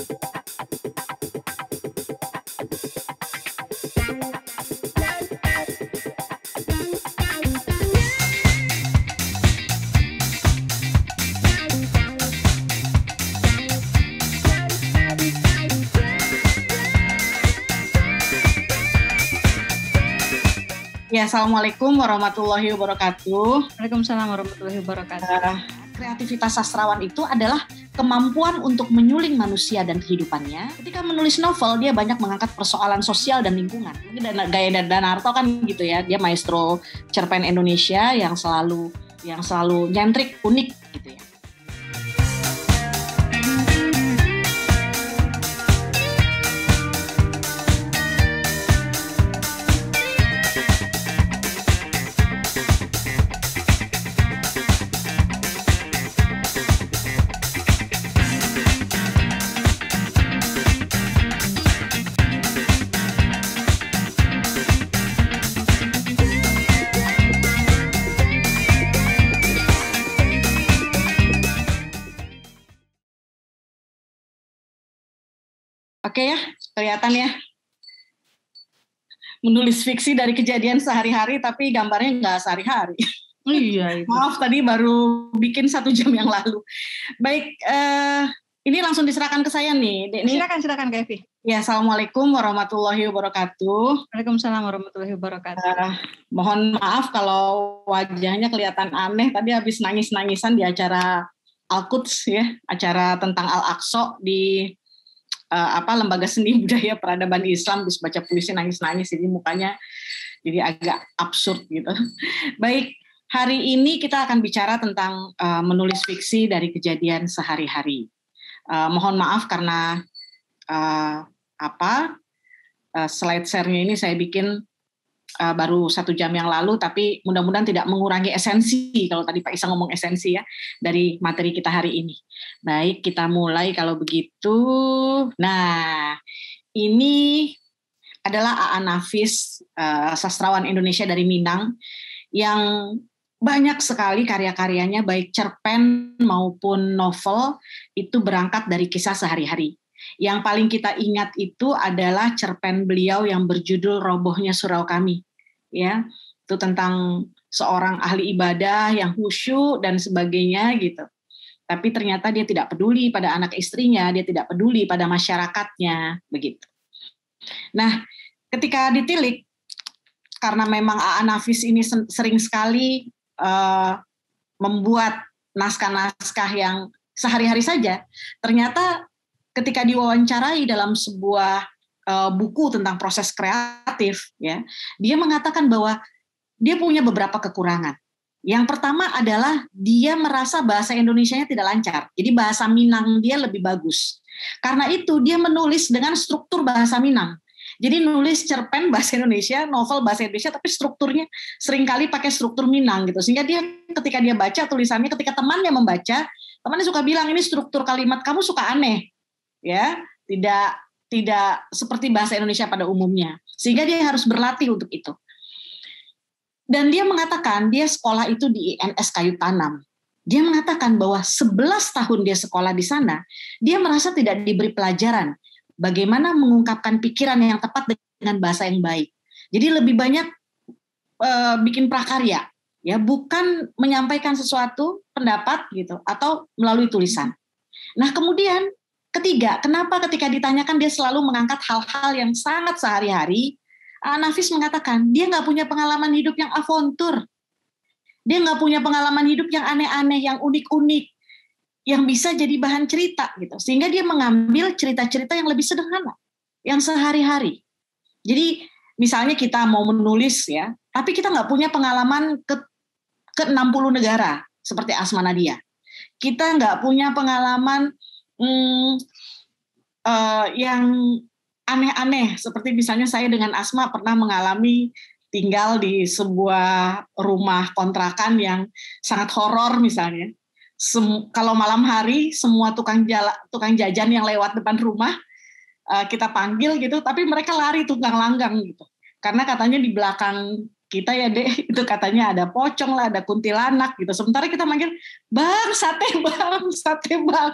Ya, Assalamualaikum warahmatullahi wabarakatuh. Waalaikumsalam warahmatullahi wabarakatuh. Kreativitas sastrawan itu adalah kemampuan untuk menyuling manusia dan kehidupannya. Ketika menulis novel, dia banyak mengangkat persoalan sosial dan lingkungan. Mungkin gaya Danarto kan gitu ya, dia maestro cerpen Indonesia yang selalu nyentrik, unik gitu ya. Oke ya, kelihatan ya. Menulis fiksi dari kejadian sehari-hari, tapi gambarnya nggak sehari-hari. Iya. Maaf, tadi baru bikin 1 jam yang lalu. Baik, ini langsung diserahkan ke saya nih. Silakan Kak Evi. Ya, Assalamualaikum warahmatullahi wabarakatuh. Waalaikumsalam warahmatullahi wabarakatuh. Mohon maaf kalau wajahnya kelihatan aneh. Tadi habis nangis-nangisan di acara Al-Quds ya, acara tentang Al-Aqsa di Lembaga Seni Budaya Peradaban Islam, terus baca puisi nangis-nangis, jadi mukanya jadi agak absurd gitu. Baik, hari ini kita akan bicara tentang menulis fiksi dari kejadian sehari-hari. Mohon maaf karena slide share-nya ini saya bikin baru 1 jam yang lalu, tapi mudah-mudahan tidak mengurangi esensi, kalau tadi Pak Isa ngomong esensi ya, dari materi kita hari ini. Baik, kita mulai kalau begitu. Nah, ini adalah A.A. Nafis, sastrawan Indonesia dari Minang, yang banyak sekali karya-karyanya, baik cerpen maupun novel, itu berangkat dari kisah sehari-hari. Yang paling kita ingat itu adalah cerpen beliau yang berjudul Robohnya Surau Kami. Ya, itu tentang seorang ahli ibadah yang khusyuk dan sebagainya gitu. Tapi ternyata dia tidak peduli pada anak istrinya, dia tidak peduli pada masyarakatnya, begitu. Nah, ketika ditilik, karena memang A.A. Nafis ini sering sekali membuat naskah-naskah yang sehari-hari saja, ternyata ketika diwawancarai dalam sebuah buku tentang proses kreatif, ya, dia mengatakan bahwa dia punya beberapa kekurangan. Yang pertama adalah dia merasa bahasa Indonesianya tidak lancar. Jadi bahasa Minang dia lebih bagus. Karena itu dia menulis dengan struktur bahasa Minang. Jadi nulis cerpen bahasa Indonesia, novel bahasa Indonesia, tapi strukturnya seringkali pakai struktur Minang gitu. Sehingga dia ketika dia baca tulisannya, ketika temannya membaca, temannya suka bilang ini struktur kalimat kamu suka aneh. Ya, tidak seperti bahasa Indonesia pada umumnya, sehingga dia harus berlatih untuk itu. Dan dia mengatakan dia sekolah itu di INS Kayu Tanam. Dia mengatakan bahwa 11 tahun dia sekolah di sana, dia merasa tidak diberi pelajaran bagaimana mengungkapkan pikiran yang tepat dengan bahasa yang baik. Jadi lebih banyak bikin prakarya, ya, bukan menyampaikan sesuatu pendapat gitu atau melalui tulisan. Nah, kemudian ketiga, kenapa ketika ditanyakan dia selalu mengangkat hal-hal yang sangat sehari-hari, Nafis mengatakan dia nggak punya pengalaman hidup yang avantur, dia nggak punya pengalaman hidup yang aneh-aneh, yang unik-unik, yang bisa jadi bahan cerita gitu. Sehingga dia mengambil cerita-cerita yang lebih sederhana, yang sehari-hari. Jadi misalnya kita mau menulis ya, tapi kita nggak punya pengalaman ke 60 negara seperti Asma Nadia. Kita nggak punya pengalaman yang aneh-aneh, seperti misalnya saya dengan Asma pernah mengalami tinggal di sebuah rumah kontrakan yang sangat horor misalnya. Kalau malam hari semua tukang jajan yang lewat depan rumah kita panggil gitu, tapi mereka lari tunggang langgang gitu, karena katanya di belakang kita ya Dek, itu katanya ada pocong lah, ada kuntilanak gitu. Sementara kita manggil, bang, sate bang, sate bang.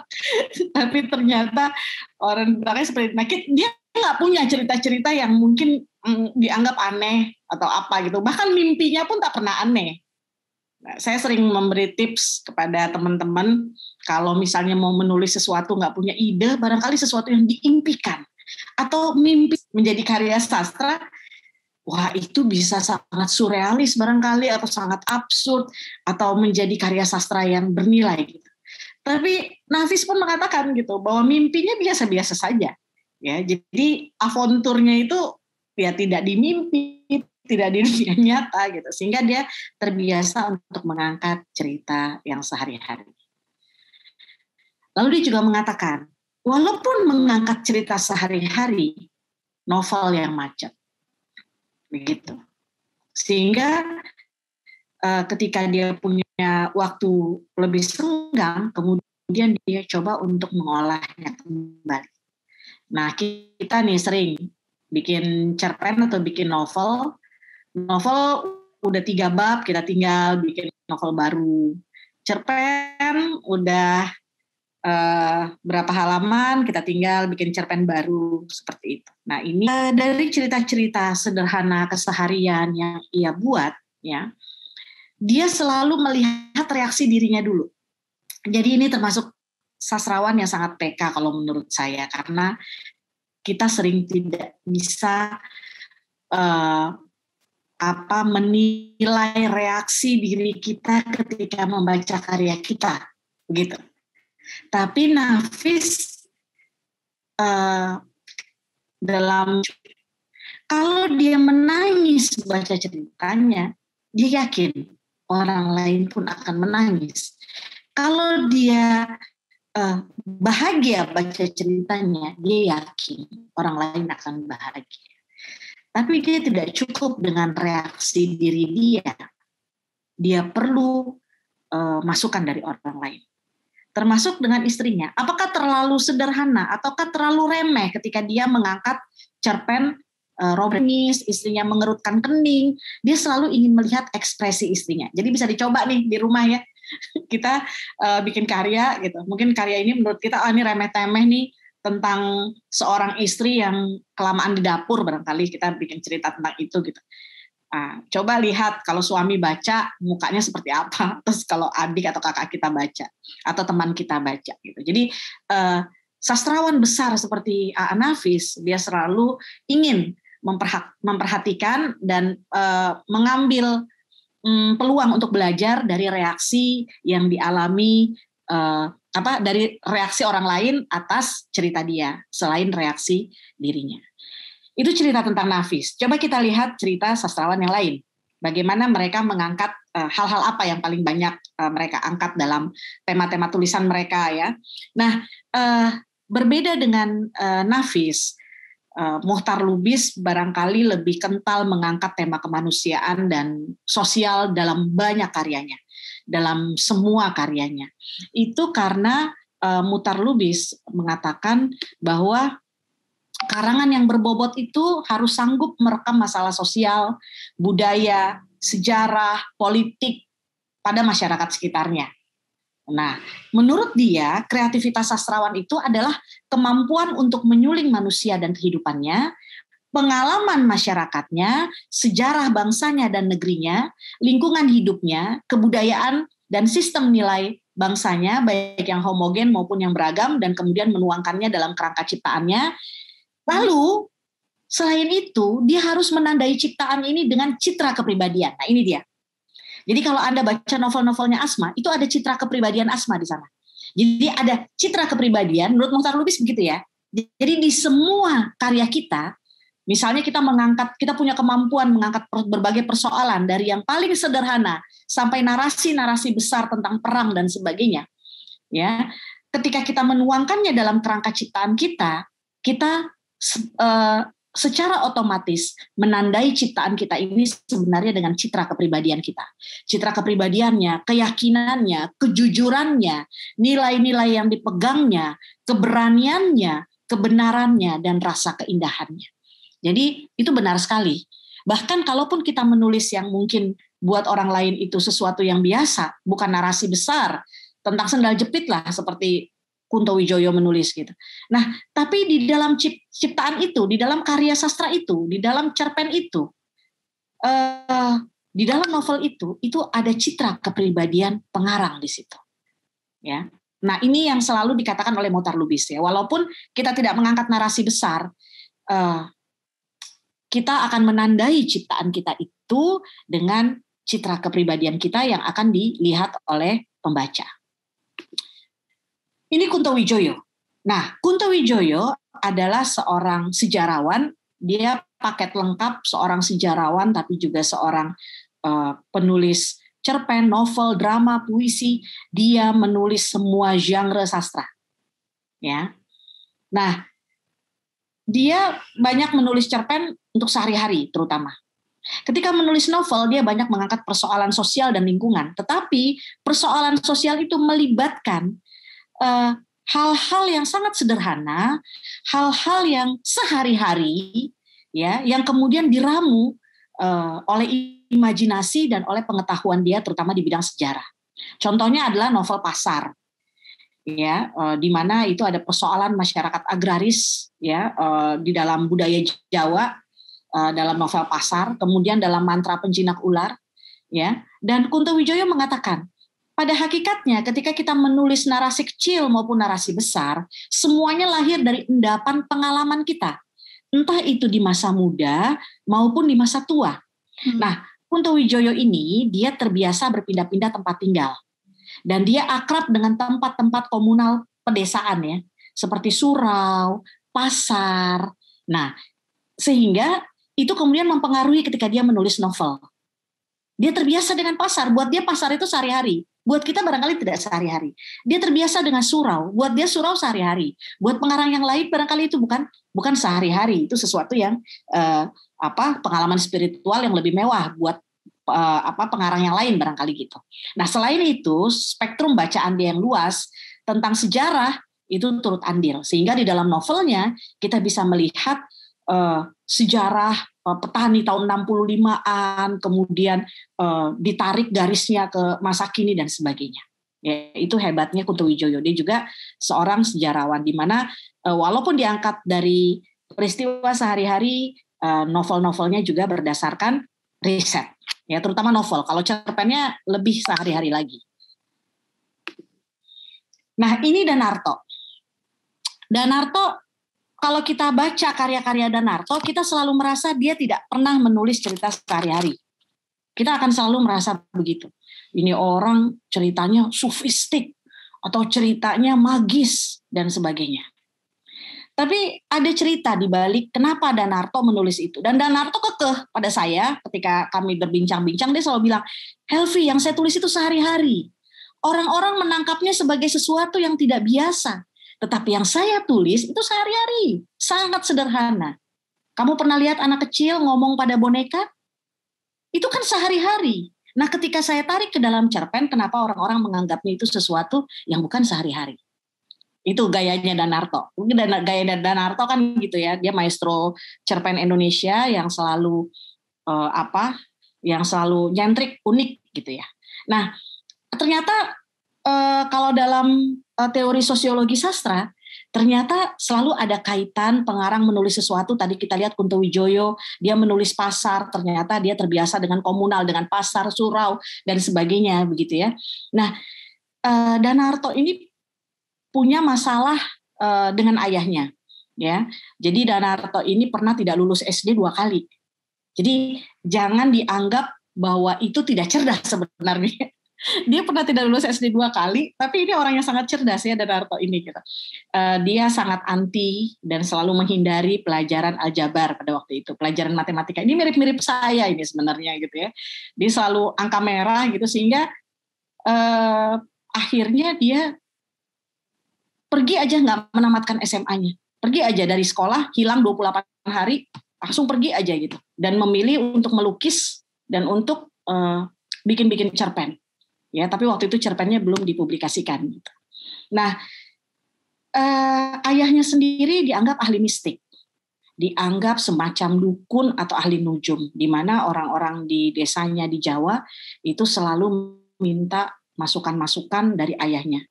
Tapi ternyata orang belakangnya seperti itu. Nah, dia nggak punya cerita-cerita yang mungkin dianggap aneh atau apa gitu. Bahkan mimpinya pun tak pernah aneh. Nah, saya sering memberi tips kepada teman-teman, kalau misalnya mau menulis sesuatu nggak punya ide, barangkali sesuatu yang diimpikan atau mimpi menjadi karya sastra, wah itu bisa sangat surrealis barangkali, atau sangat absurd, atau menjadi karya sastra yang bernilai gitu. Tapi Nafis pun mengatakan gitu, bahwa mimpinya biasa-biasa saja. Ya, jadi avonturnya itu ya tidak di mimpi, tidak di dunia nyata gitu, sehingga dia terbiasa untuk mengangkat cerita yang sehari-hari. Lalu dia juga mengatakan, walaupun mengangkat cerita sehari-hari, novel yang macet, begitu. Sehingga ketika dia punya waktu lebih senggang, kemudian dia coba untuk mengolahnya kembali. Nah, kita nih sering bikin cerpen atau bikin novel udah 3 bab, kita tinggal bikin novel baru. Cerpen udah berapa halaman, kita tinggal bikin cerpen baru, seperti itu. Nah, ini dari cerita-cerita sederhana keseharian yang ia buat, ya, dia selalu melihat reaksi dirinya dulu. Jadi ini termasuk sastrawan yang sangat peka kalau menurut saya, karena kita sering tidak bisa menilai reaksi diri kita ketika membaca karya kita, begitu. Tapi Nafis kalau dia menangis baca ceritanya, dia yakin orang lain pun akan menangis. Kalau dia bahagia baca ceritanya, dia yakin orang lain akan bahagia. Tapi dia tidak cukup dengan reaksi diri dia. Dia perlu masukan dari orang lain. Termasuk dengan istrinya. Apakah terlalu sederhana ataukah terlalu remeh ketika dia mengangkat cerpen Robert, istrinya mengerutkan kening, dia selalu ingin melihat ekspresi istrinya. Jadi bisa dicoba nih di rumah ya. Kita bikin karya gitu. Mungkin karya ini menurut kita, ini remeh-temeh nih, tentang seorang istri yang kelamaan di dapur, barangkali kita bikin cerita tentang itu gitu. Coba lihat kalau suami baca mukanya seperti apa, terus kalau adik atau kakak kita baca atau teman kita baca gitu. Jadi sastrawan besar seperti Nafis, dia selalu ingin memperhatikan dan mengambil peluang untuk belajar dari reaksi yang dialami dari reaksi orang lain atas cerita dia selain reaksi dirinya. Itu cerita tentang Nafis. Coba kita lihat cerita sastrawan yang lain. Bagaimana mereka mengangkat hal-hal apa yang paling banyak mereka angkat dalam tema-tema tulisan mereka ya. Nah, berbeda dengan Nafis, Muchtar Lubis barangkali lebih kental mengangkat tema kemanusiaan dan sosial dalam banyak karyanya, dalam semua karyanya. Itu karena Muchtar Lubis mengatakan bahwa karangan yang berbobot itu harus sanggup merekam masalah sosial, budaya, sejarah, politik pada masyarakat sekitarnya. Nah, menurut dia, kreativitas sastrawan itu adalah kemampuan untuk menyuling manusia dan kehidupannya, pengalaman masyarakatnya, sejarah bangsanya dan negerinya, lingkungan hidupnya, kebudayaan, dan sistem nilai bangsanya, baik yang homogen maupun yang beragam, dan kemudian menuangkannya dalam kerangka ciptaannya. Lalu, selain itu, dia harus menandai ciptaan ini dengan citra kepribadian. Nah, ini dia. Jadi kalau Anda baca novel-novelnya Asma, itu ada citra kepribadian Asma di sana. Jadi ada citra kepribadian, menurut Muchtar Lubis begitu ya. Jadi di semua karya kita, misalnya kita punya kemampuan mengangkat berbagai persoalan, dari yang paling sederhana sampai narasi-narasi besar tentang perang dan sebagainya. Ya, ketika kita menuangkannya dalam kerangka ciptaan kita secara otomatis menandai ciptaan kita ini sebenarnya dengan citra kepribadian kita. Citra kepribadiannya, keyakinannya, kejujurannya, nilai-nilai yang dipegangnya, keberaniannya, kebenarannya, dan rasa keindahannya. Jadi itu benar sekali. Bahkan kalaupun kita menulis yang mungkin buat orang lain itu sesuatu yang biasa, bukan narasi besar tentang sendal jepit lah seperti Kunto Wijoyo menulis gitu. Nah, tapi di dalam ciptaan itu, di dalam karya sastra itu, di dalam cerpen itu, di dalam novel itu ada citra kepribadian pengarang di situ. Ya. Nah, ini yang selalu dikatakan oleh Mohtar Lubis ya. Walaupun kita tidak mengangkat narasi besar, kita akan menandai ciptaan kita itu dengan citra kepribadian kita yang akan dilihat oleh pembaca. Ini Kunto Wijoyo. Nah, Kunto Wijoyo adalah seorang sejarawan. Dia paket lengkap, seorang sejarawan, tapi juga seorang penulis cerpen, novel, drama, puisi. Dia menulis semua genre sastra. Ya. Nah, dia banyak menulis cerpen untuk sehari-hari, terutama. Ketika menulis novel, dia banyak mengangkat persoalan sosial dan lingkungan. Tetapi persoalan sosial itu melibatkan hal-hal yang sangat sederhana, hal-hal yang sehari-hari, ya, yang kemudian diramu oleh imajinasi dan oleh pengetahuan dia, terutama di bidang sejarah. Contohnya adalah novel Pasar, ya, di mana itu ada persoalan masyarakat agraris, ya, di dalam budaya Jawa, dalam novel Pasar, kemudian dalam Mantra Penjinak Ular, ya, dan Kunto Wijoyo mengatakan, pada hakikatnya ketika kita menulis narasi kecil maupun narasi besar, semuanya lahir dari endapan pengalaman kita. Entah itu di masa muda maupun di masa tua. Nah, Kunto Wijoyo ini dia terbiasa berpindah-pindah tempat tinggal. Dan dia akrab dengan tempat-tempat komunal pedesaan ya, seperti surau, pasar. Nah, sehingga itu kemudian mempengaruhi ketika dia menulis novel. Dia terbiasa dengan pasar, buat dia pasar itu sehari-hari. Buat kita barangkali tidak sehari-hari. Dia terbiasa dengan surau, buat dia surau sehari-hari. Buat pengarang yang lain barangkali itu bukan sehari-hari, itu sesuatu yang pengalaman spiritual yang lebih mewah buat pengarang yang lain barangkali gitu. Nah, selain itu spektrum bacaan dia yang luas tentang sejarah itu turut andil, sehingga di dalam novelnya kita bisa melihat sejarah petani tahun 65-an, kemudian ditarik garisnya ke masa kini dan sebagainya. Ya, itu hebatnya Kunto Wijoyo. Dia juga seorang sejarawan di mana walaupun diangkat dari peristiwa sehari-hari, novel-novelnya juga berdasarkan riset. Ya, terutama novel. Kalau cerpennya lebih sehari-hari lagi. Nah, ini Danarto. Danarto, kalau kita baca karya-karya Danarto, kita selalu merasa dia tidak pernah menulis cerita sehari-hari. Kita akan selalu merasa begitu. Ini orang ceritanya sufistik, atau ceritanya magis, dan sebagainya. Tapi ada cerita di balik kenapa Danarto menulis itu. Dan Danarto kekeh pada saya, ketika kami berbincang-bincang, dia selalu bilang, Helvi, yang saya tulis itu sehari-hari. Orang-orang menangkapnya sebagai sesuatu yang tidak biasa. Tetapi yang saya tulis itu sehari-hari, sangat sederhana. Kamu pernah lihat anak kecil ngomong pada boneka? Itu kan sehari-hari. Nah, ketika saya tarik ke dalam cerpen, kenapa orang-orang menganggapnya itu sesuatu yang bukan sehari-hari? Itu gayanya Danarto. Mungkin gaya Danarto kan gitu ya, dia maestro cerpen Indonesia yang selalu yang selalu nyentrik, unik gitu ya. Nah, ternyata kalau dalam teori sosiologi sastra, ternyata selalu ada kaitan pengarang menulis sesuatu. Tadi kita lihat Kunto Wijoyo, dia menulis pasar, ternyata dia terbiasa dengan komunal, dengan pasar, surau, dan sebagainya, begitu ya. Nah, Danarto ini punya masalah dengan ayahnya, ya. Jadi Danarto ini pernah tidak lulus SD 2 kali. Jadi jangan dianggap bahwa itu tidak cerdas sebenarnya. Dia pernah tidak lulus SD 2 kali, tapi ini orang yang sangat cerdas ya, Danarto ini gitu. Dia sangat anti dan selalu menghindari pelajaran aljabar pada waktu itu, pelajaran matematika. Ini mirip-mirip saya ini sebenarnya gitu ya. Dia selalu angka merah gitu, sehingga akhirnya dia pergi aja nggak menamatkan SMA-nya. Pergi aja dari sekolah, hilang 28 hari, langsung pergi aja gitu. Dan memilih untuk melukis dan untuk bikin-bikin cerpen. Ya, tapi waktu itu cerpennya belum dipublikasikan. Gitu. Nah, ayahnya sendiri dianggap ahli mistik. dianggap semacam dukun atau ahli nujum, di mana orang-orang di desanya di Jawa itu selalu minta masukan-masukan dari ayahnya.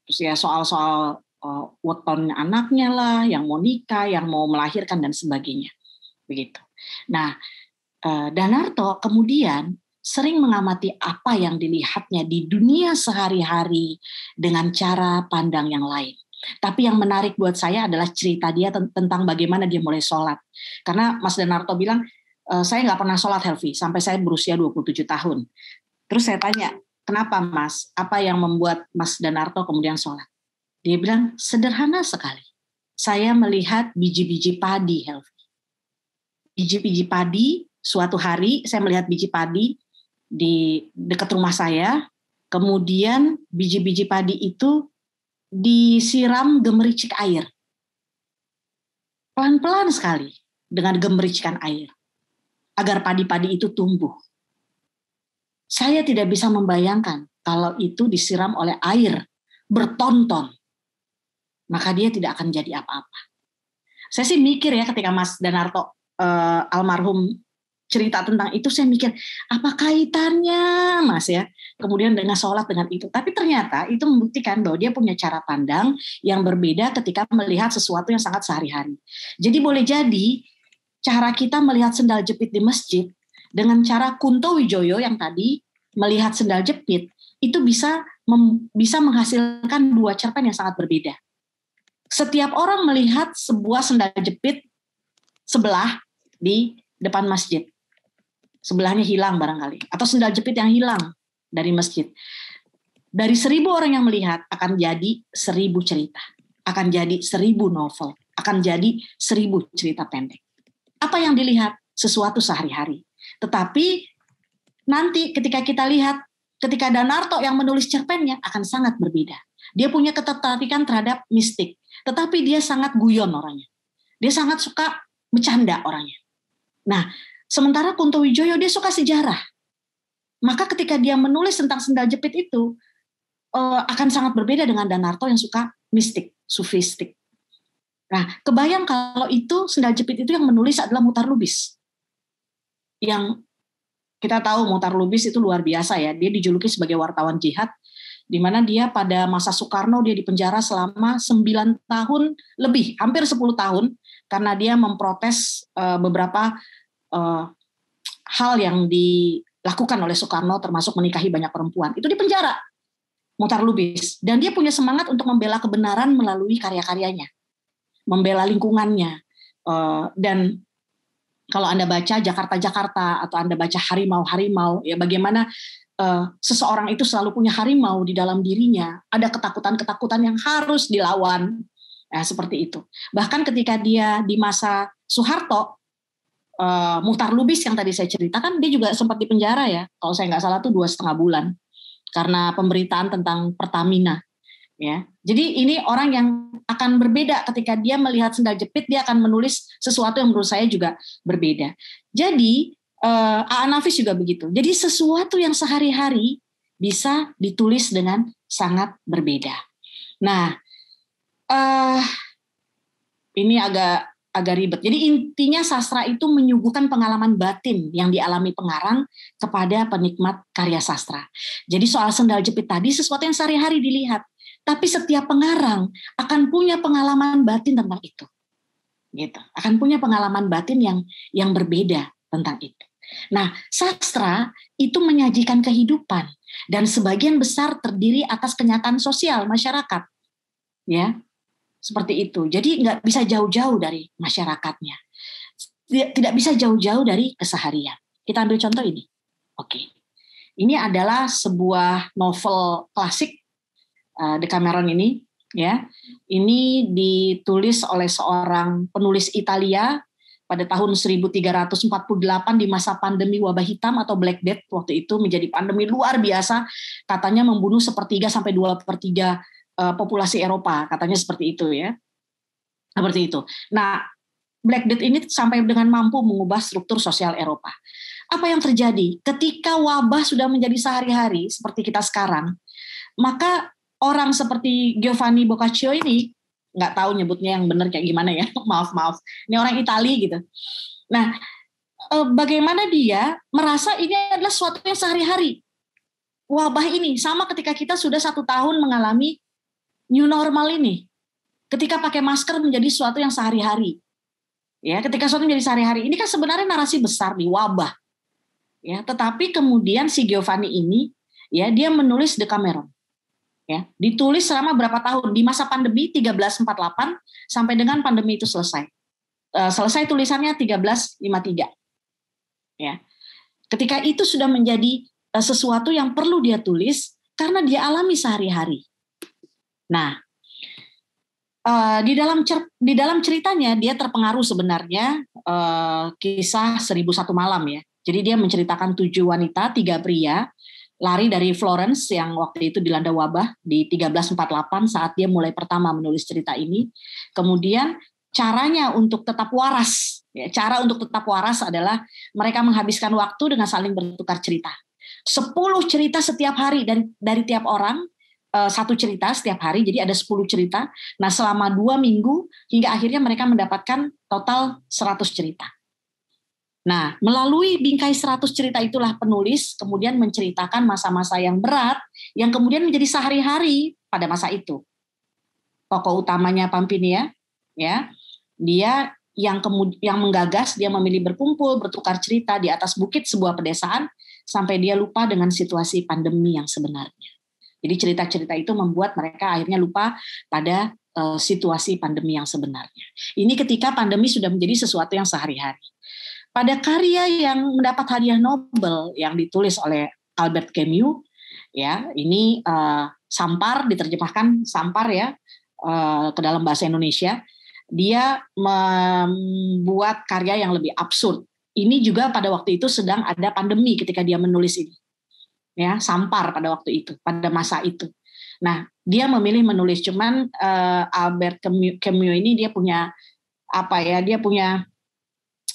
Terus ya soal-soal weton anaknya lah, yang mau nikah, yang mau melahirkan dan sebagainya, begitu. Nah, Danarto kemudian sering mengamati apa yang dilihatnya di dunia sehari-hari dengan cara pandang yang lain. Tapi yang menarik buat saya adalah cerita dia tentang bagaimana dia mulai sholat. Karena Mas Danarto bilang, saya nggak pernah sholat, Helvi, sampai saya berusia 27 tahun. Terus saya tanya, kenapa Mas? Apa yang membuat Mas Danarto kemudian sholat? Dia bilang, sederhana sekali. Saya melihat biji-biji padi, Helvi. Biji-biji padi, suatu hari saya melihat biji padi di dekat rumah saya, kemudian biji-biji padi itu disiram gemericik air. Pelan-pelan sekali dengan gemericikan air, agar padi-padi itu tumbuh. Saya tidak bisa membayangkan kalau itu disiram oleh air bertonton, maka dia tidak akan jadi apa-apa. Saya sih mikir ya ketika Mas Danarto almarhum cerita tentang itu, saya mikir apa kaitannya Mas ya kemudian dengan sholat dengan itu. Tapi ternyata itu membuktikan bahwa dia punya cara pandang yang berbeda ketika melihat sesuatu yang sangat sehari-hari. Jadi boleh jadi cara kita melihat sendal jepit di masjid dengan cara Kunto Wijoyo yang tadi melihat sendal jepit itu bisa menghasilkan dua cerpen yang sangat berbeda. Setiap orang melihat sebuah sendal jepit sebelah di depan masjid, sebelahnya hilang barangkali, atau sendal jepit yang hilang dari masjid. Dari 1.000 orang yang melihat akan jadi 1.000 cerita, akan jadi 1.000 novel, akan jadi 1.000 cerita pendek. Apa yang dilihat? Sesuatu sehari-hari. Tetapi nanti ketika kita lihat, ketika Danarto yang menulis cerpennya akan sangat berbeda. Dia punya ketertarikan terhadap mistik, tetapi dia sangat guyon orangnya. Dia sangat suka bercanda orangnya. Nah, sementara Kunto Wijoyo dia suka sejarah. Maka ketika dia menulis tentang sendal jepit itu akan sangat berbeda dengan Danarto yang suka mistik, sufistik. Nah, kebayang kalau itu sendal jepit itu yang menulis adalah Muchtar Lubis. Yang kita tahu Muchtar Lubis itu luar biasa ya. Dia dijuluki sebagai wartawan jihad, di mana dia pada masa Soekarno dia dipenjara selama 9 tahun lebih, hampir 10 tahun, karena dia memprotes beberapa hal yang dilakukan oleh Soekarno, termasuk menikahi banyak perempuan. Itu dipenjara, Muchtar Lubis. Dan dia punya semangat untuk membela kebenaran melalui karya-karyanya, membela lingkungannya. Dan kalau Anda baca Jakarta-Jakarta atau Anda baca Harimau-Harimau, ya bagaimana seseorang itu selalu punya harimau di dalam dirinya, ada ketakutan-ketakutan yang harus dilawan, seperti itu. Bahkan ketika dia di masa Soeharto, Muchtar Lubis yang tadi saya ceritakan, dia juga sempat dipenjara ya, kalau saya nggak salah tuh 2,5 bulan, karena pemberitaan tentang Pertamina. Ya, jadi ini orang yang akan berbeda ketika dia melihat sendal jepit, dia akan menulis sesuatu yang menurut saya juga berbeda. Jadi A.A. Nafis juga begitu. Jadi sesuatu yang sehari-hari bisa ditulis dengan sangat berbeda. Nah, ini agak ribet. Jadi intinya sastra itu menyuguhkan pengalaman batin yang dialami pengarang kepada penikmat karya sastra. Jadi soal sendal jepit tadi sesuatu yang sehari-hari dilihat, tapi setiap pengarang akan punya pengalaman batin tentang itu. Gitu. Akan punya pengalaman batin yang berbeda tentang itu. Nah, sastra itu menyajikan kehidupan dan sebagian besar terdiri atas kenyataan sosial masyarakat. Ya. Seperti itu. Jadi nggak bisa jauh-jauh dari masyarakatnya. Tidak bisa jauh-jauh dari keseharian. Kita ambil contoh ini. Oke. Ini adalah sebuah novel klasik Decameron ini. Ya. Ini ditulis oleh seorang penulis Italia pada tahun 1348 di masa pandemi wabah hitam atau Black Death. Waktu itu menjadi pandemi luar biasa. Katanya membunuh 1/3 sampai 2/3 populasi Eropa, katanya seperti itu ya. Seperti itu. Nah, Black Death ini sampai dengan mampu mengubah struktur sosial Eropa. Apa yang terjadi? Ketika wabah sudah menjadi sehari-hari seperti kita sekarang, maka orang seperti Giovanni Boccaccio ini nggak tahu nyebutnya yang benar kayak gimana ya, maaf. Ini orang Itali gitu. Nah, bagaimana dia merasa ini adalah sesuatu yang sehari-hari. Wabah ini sama ketika kita sudah 1 tahun mengalami new normal ini. Ketika pakai masker menjadi sesuatu yang sehari-hari. Ya, ketika sesuatu menjadi sehari-hari, ini kan sebenarnya narasi besar nih, wabah. Ya, tetapi kemudian si Giovanni ini, ya, dia menulis Decameron. Ya, ditulis selama berapa tahun di masa pandemi 1348 sampai dengan pandemi itu selesai. Selesai tulisannya 1353. Ya. Ketika itu sudah menjadi sesuatu yang perlu dia tulis karena dia alami sehari-hari. Nah, di dalam ceritanya dia terpengaruh sebenarnya kisah 1001 malam ya. Jadi dia menceritakan 7 wanita, 3 pria lari dari Florence yang waktu itu dilanda wabah di 1348 saat dia mulai pertama menulis cerita ini. Kemudian caranya untuk tetap waras, ya, cara untuk tetap waras adalah mereka menghabiskan waktu dengan saling bertukar cerita. 10 cerita setiap hari dari tiap orang. 1 cerita setiap hari, jadi ada 10 cerita. Nah, selama 2 minggu hingga akhirnya mereka mendapatkan total 100 cerita. Nah, melalui bingkai 100 cerita itulah penulis kemudian menceritakan masa-masa yang berat yang kemudian menjadi sehari-hari pada masa itu. Tokoh utamanya Pampinia, ya, dia yang menggagas, dia memilih berkumpul, bertukar cerita di atas bukit sebuah pedesaan sampai dia lupa dengan situasi pandemi yang sebenarnya. Jadi cerita-cerita itu membuat mereka akhirnya lupa pada situasi pandemi yang sebenarnya. Ini ketika pandemi sudah menjadi sesuatu yang sehari-hari. Pada karya yang mendapat hadiah Nobel yang ditulis oleh Albert Camus, ya, ini Sampar, diterjemahkan Sampar ya ke dalam bahasa Indonesia. Dia membuat karya yang lebih absurd. Ini juga pada waktu itu sedang ada pandemi ketika dia menulis ini. Ya, Sampar pada waktu itu, pada masa itu. Nah, dia memilih menulis, cuman Albert Camus ini dia punya dia punya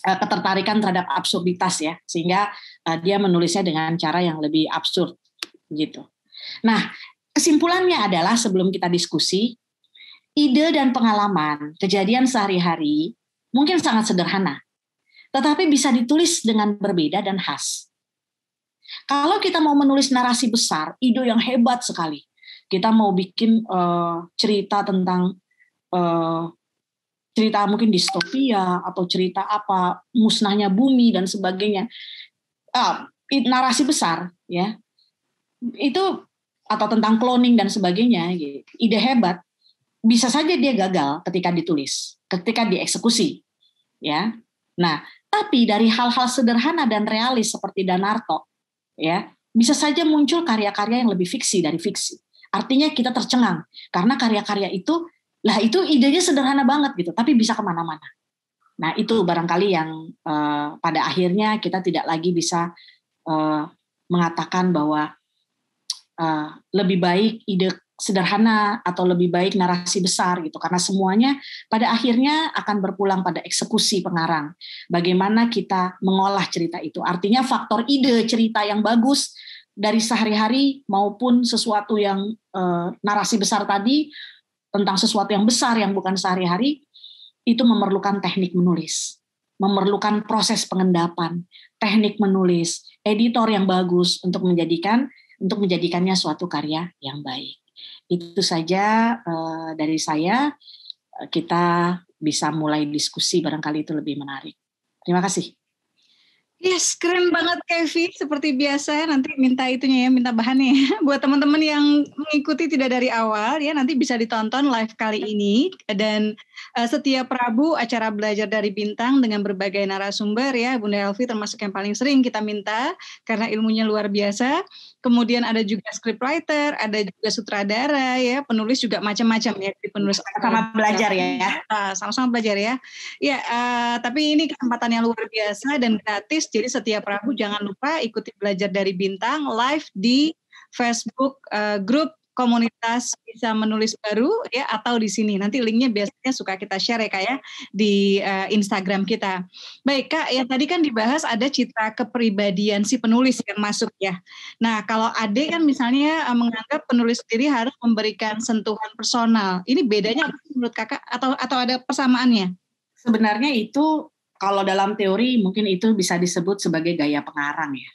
ketertarikan terhadap absurditas ya, sehingga dia menulisnya dengan cara yang lebih absurd gitu. Nah, kesimpulannya adalah sebelum kita diskusi, ide dan pengalaman kejadian sehari-hari mungkin sangat sederhana, tetapi bisa ditulis dengan berbeda dan khas. Kalau kita mau menulis narasi besar, ide yang hebat sekali, kita mau bikin cerita tentang cerita mungkin distopia atau cerita apa musnahnya bumi dan sebagainya, narasi besar ya itu, atau tentang cloning dan sebagainya, ide hebat bisa saja dia gagal ketika ditulis, ketika dieksekusi ya. Nah, tapi dari hal-hal sederhana dan realis seperti Danarto ya, bisa saja muncul karya-karya yang lebih fiksi dari fiksi. Artinya kita tercengang karena karya-karya itu idenya sederhana banget gitu, tapi bisa kemana-mana. Nah, itu barangkali yang pada akhirnya kita tidak lagi bisa mengatakan bahwa lebih baik ide sederhana atau lebih baik narasi besar gitu, karena semuanya pada akhirnya akan berpulang pada eksekusi pengarang. Bagaimana kita mengolah cerita itu. Artinya faktor ide cerita yang bagus dari sehari-hari maupun sesuatu yang narasi besar tadi tentang sesuatu yang besar yang bukan sehari-hari, itu memerlukan teknik menulis, memerlukan proses pengendapan, teknik menulis, editor yang bagus untuk menjadikannya suatu karya yang baik. Itu saja dari saya. Kita bisa mulai diskusi, barangkali itu lebih menarik. Terima kasih. Yes, keren banget Kevi. Seperti biasa nanti minta itunya ya, minta bahannya ya. Buat teman-teman yang mengikuti tidak dari awal ya, nanti bisa ditonton live kali ini. Dan setiap Rabu acara Belajar dari Bintang dengan berbagai narasumber ya, Bunda Elvi termasuk yang paling sering kita minta karena ilmunya luar biasa. Kemudian ada juga scriptwriter, ada juga sutradara ya, penulis juga macam-macam ya, penulis sama belajar ya. Sama-sama belajar ya. Ya, tapi ini kesempatan yang luar biasa dan gratis. Jadi setiap Rabu jangan lupa ikuti Belajar dari Bintang live di Facebook grup komunitas Bisa Menulis Baru ya, atau di sini. Nanti linknya biasanya suka kita share ya Kak ya di Instagram kita. Baik Kak, ya tadi kan dibahas ada citra kepribadian si penulis yang masuk ya. Nah kalau Ade kan misalnya menganggap penulis sendiri harus memberikan sentuhan personal. Ini bedanya apa menurut Kakak atau ada persamaannya? Sebenarnya itu kalau dalam teori mungkin itu bisa disebut sebagai gaya pengarang ya.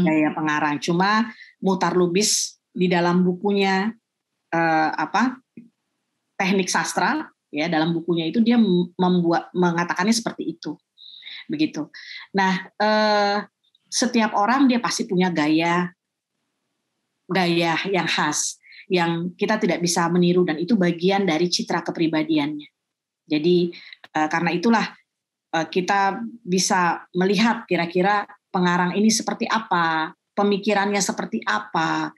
Gaya pengarang. Cuma Muhtar Lubis di dalam bukunya teknik sastra ya, dalam bukunya itu dia mengatakannya seperti itu. Begitu. Nah, setiap orang dia pasti punya gaya yang khas yang kita tidak bisa meniru dan itu bagian dari citra kepribadiannya. Jadi karena itulah kita bisa melihat kira-kira pengarang ini seperti apa, pemikirannya seperti apa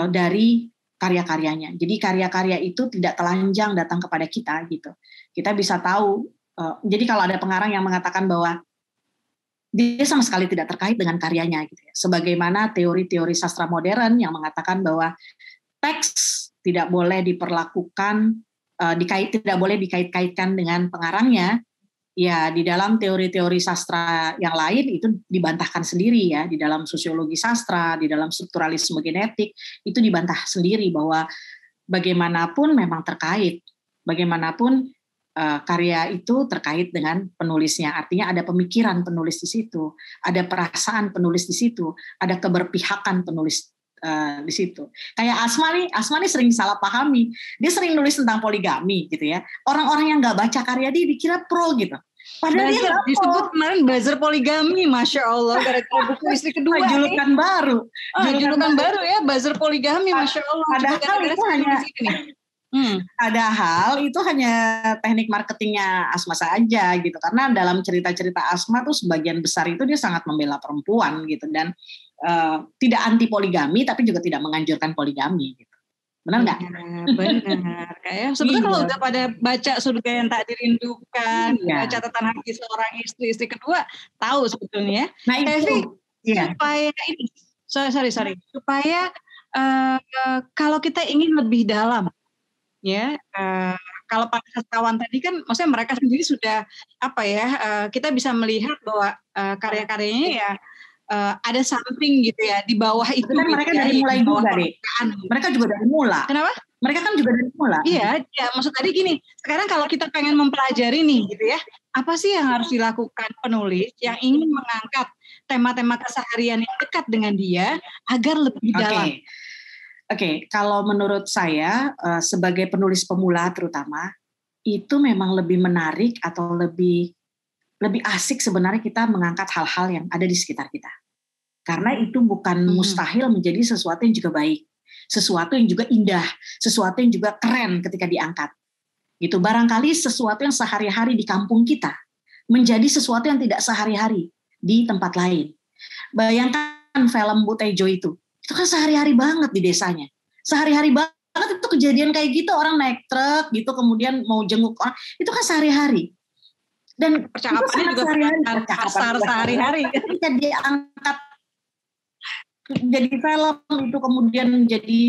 dari karya-karyanya. Jadi karya-karya itu tidak telanjang datang kepada kita gitu. Kita bisa tahu. Jadi kalau ada pengarang yang mengatakan bahwa dia sama sekali tidak terkait dengan karyanya gitu ya. Sebagaimana teori-teori sastra modern yang mengatakan bahwa teks tidak boleh diperlakukan tidak boleh dikait-kaitkan dengan pengarangnya. Ya, di dalam teori-teori sastra yang lain itu dibantahkan sendiri ya, di dalam sosiologi sastra, di dalam strukturalisme genetik, itu dibantah sendiri bahwa bagaimanapun memang terkait, bagaimanapun karya itu terkait dengan penulisnya. Artinya ada pemikiran penulis di situ, ada perasaan penulis di situ, ada keberpihakan penulis di situ. Kayak Asma nih sering salah pahami. Dia sering nulis tentang poligami gitu ya. Orang-orang yang nggak baca karya dia dikira pro gitu. Padahal dia disebut kemarin buzzer poligami, Masya Allah, gara-gara buku istri kedua. Julukan baru. Julukan baru ya, buzzer poligami, Masya Allah. Padahal itu hanya Padahal itu hanya teknik marketingnya Asma saja gitu. Karena dalam cerita-cerita Asma tuh sebagian besar itu dia sangat membela perempuan gitu dan tidak anti poligami tapi juga tidak menganjurkan poligami gitu. Benar nggak? Benar. Kayak sebetulnya kalau udah pada baca Surga yang Tak Dirindukan, catatan hati seorang istri kedua, tahu sebetulnya. Nah itu. Supaya ini, sorry. Supaya kalau kita ingin lebih dalam, ya. Kalau para sastrawan tadi kan, maksudnya mereka sendiri sudah kita bisa melihat bahwa karya-karyanya ya. Ada something gitu ya di bawah itu. Kan mereka dari mulai juga deh. Mereka juga dari mula. Kenapa? Mereka kan juga dari mula. Iya, maksud tadi gini. Sekarang kalau kita pengen mempelajari nih gitu ya, apa sih yang harus dilakukan penulis yang ingin mengangkat tema-tema keseharian yang dekat dengan dia agar lebih dalam? Oke, kalau menurut saya sebagai penulis pemula terutama itu memang lebih menarik atau lebih asik sebenarnya kita mengangkat hal-hal yang ada di sekitar kita. Karena itu bukan mustahil menjadi sesuatu yang juga baik, sesuatu yang juga indah, sesuatu yang juga keren ketika diangkat. Gitu. Barangkali sesuatu yang sehari-hari di kampung kita menjadi sesuatu yang tidak sehari-hari di tempat lain. Bayangkan film Bu Tejo itu kan sehari-hari banget di desanya. Sehari-hari banget itu kejadian kayak gitu, orang naik truk gitu kemudian mau jenguk orang, itu kan sehari-hari. Dan percakapannya juga kasar sehari-hari. Ketika diangkat jadi film itu kemudian menjadi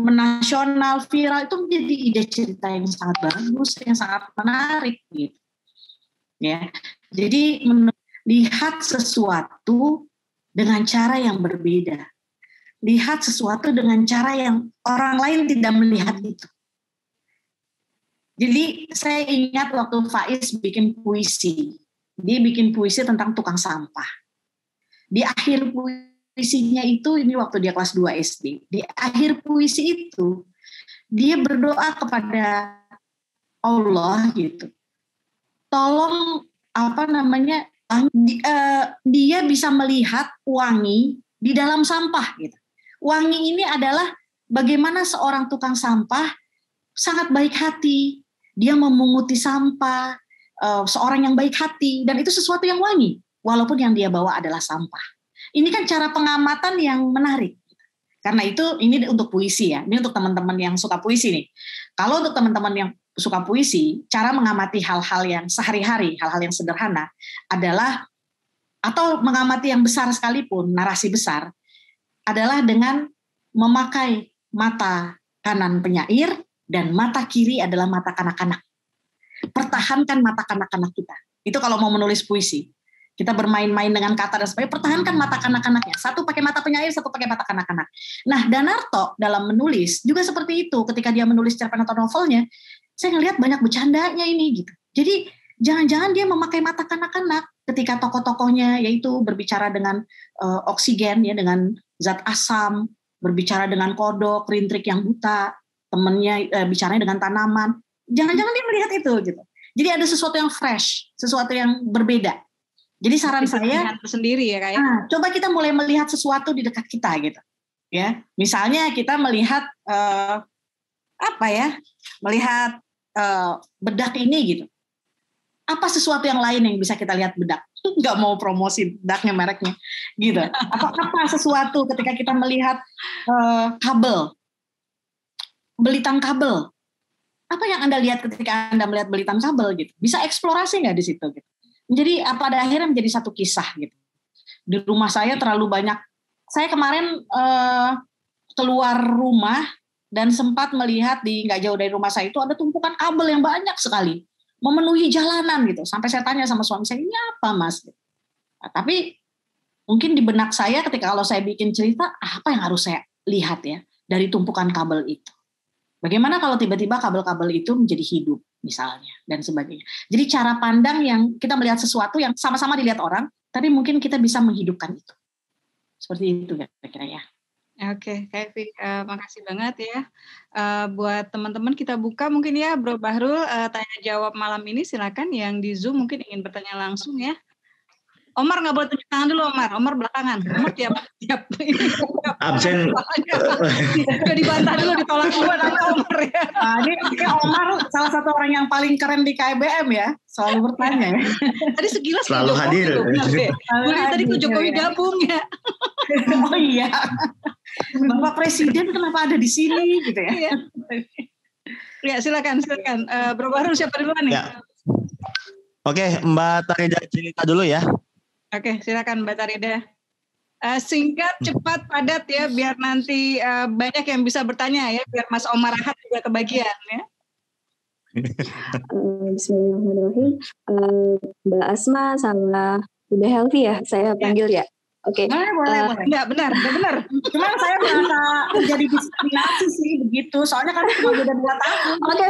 menasional viral itu menjadi ide cerita yang sangat bagus, yang sangat menarik gitu. Ya, jadi lihat sesuatu dengan cara yang berbeda, lihat sesuatu dengan cara yang orang lain tidak melihat itu. Jadi saya ingat waktu Faiz bikin puisi. Dia bikin puisi tentang tukang sampah. Di akhir puisinya itu, ini waktu dia kelas 2 SD. Di akhir puisi itu, dia berdoa kepada Allah gitu. Tolong dia bisa melihat wangi di dalam sampah gitu. Wangi ini adalah bagaimana seorang tukang sampah sangat baik hati. Dia memunguti sampah, seorang yang baik hati, dan itu sesuatu yang wangi, walaupun yang dia bawa adalah sampah. Ini kan cara pengamatan yang menarik. Karena itu, ini untuk puisi ya, ini untuk teman-teman yang suka puisi nih. Kalau untuk teman-teman yang suka puisi, cara mengamati hal-hal yang sehari-hari, hal-hal yang sederhana, adalah, atau mengamati yang besar sekalipun, narasi besar, adalah dengan memakai mata kanan penyair dan mata kiri adalah mata kanak-kanak. Pertahankan mata kanak-kanak kita. Itu kalau mau menulis puisi. Kita bermain-main dengan kata dan sebagainya, pertahankan mata kanak-kanaknya. Satu pakai mata penyair, satu pakai mata kanak-kanak. Nah, Danarto dalam menulis juga seperti itu. Ketika dia menulis cerpen atau novelnya, saya ngelihat banyak bercandanya ini gitu. Jadi jangan-jangan dia memakai mata kanak-kanak ketika tokoh-tokohnya yaitu berbicara dengan oksigen, ya, dengan zat asam, berbicara dengan kodok, rintrik yang buta, temennya bicaranya dengan tanaman. Jangan-jangan dia melihat itu gitu. Jadi ada sesuatu yang fresh, sesuatu yang berbeda. Jadi saran saya sendiri ya kayak. Coba kita mulai melihat sesuatu di dekat kita gitu. Ya, misalnya kita melihat melihat bedak ini gitu. Apa sesuatu yang lain yang bisa kita lihat bedak? Nggak mau promosi bedaknya mereknya gitu. Apa sesuatu ketika kita melihat kabel, belitan kabel? Apa yang Anda lihat ketika Anda melihat belitan kabel gitu? Bisa eksplorasi nggak di situ gitu? Jadi pada akhirnya menjadi satu kisah gitu. Di rumah saya terlalu banyak. Saya kemarin keluar rumah dan sempat melihat di nggak jauh dari rumah saya itu ada tumpukan kabel yang banyak sekali, memenuhi jalanan gitu. Sampai saya tanya sama suami saya, ini apa mas? Nah, tapi mungkin di benak saya ketika kalau saya bikin cerita, apa yang harus saya lihat ya dari tumpukan kabel itu? Bagaimana kalau tiba-tiba kabel-kabel itu menjadi hidup? Misalnya, dan sebagainya. Jadi cara pandang yang kita melihat sesuatu yang sama-sama dilihat orang, tapi mungkin kita bisa menghidupkan itu. Seperti itu kira-kira ya. Oke, Kak Evi, makasih banget ya. Buat teman-teman kita buka mungkin ya, Bro Bahrul, tanya jawab malam ini silakan yang di Zoom mungkin ingin bertanya langsung ya. Omar nggak boleh tunjuk tangan dulu, Omar belakangan. Omar tiap absen. Udah dibantah dulu, ditolak dulu nanya Omar ya. Nah, ini Omar salah satu orang yang paling keren di KBM ya, selalu bertanya. Tadi sekilas selalu hadir. Tadi Ko Jokowi gabung ya. Oh iya, Bapak Presiden kenapa ada di sini gitu ya? Ya silakan. Bro Bahrul siapa duluan nih? Ya. Oke, Mbak Tarida cerita dulu ya. Oke, silakan Mbak Tarida. Singkat, cepat, padat ya, biar nanti banyak yang bisa bertanya ya, biar Mas Omar Ahad juga kebagian ya. Bismillahirrahmanirrahim. Mbak Asma sama Bunda Helvi ya, saya panggil ya. Oke. Boleh. Enggak, benar. Cuma saya merasa menjadi diskriminasi sih begitu. Soalnya kan cuma beda 2 tahun. Oke,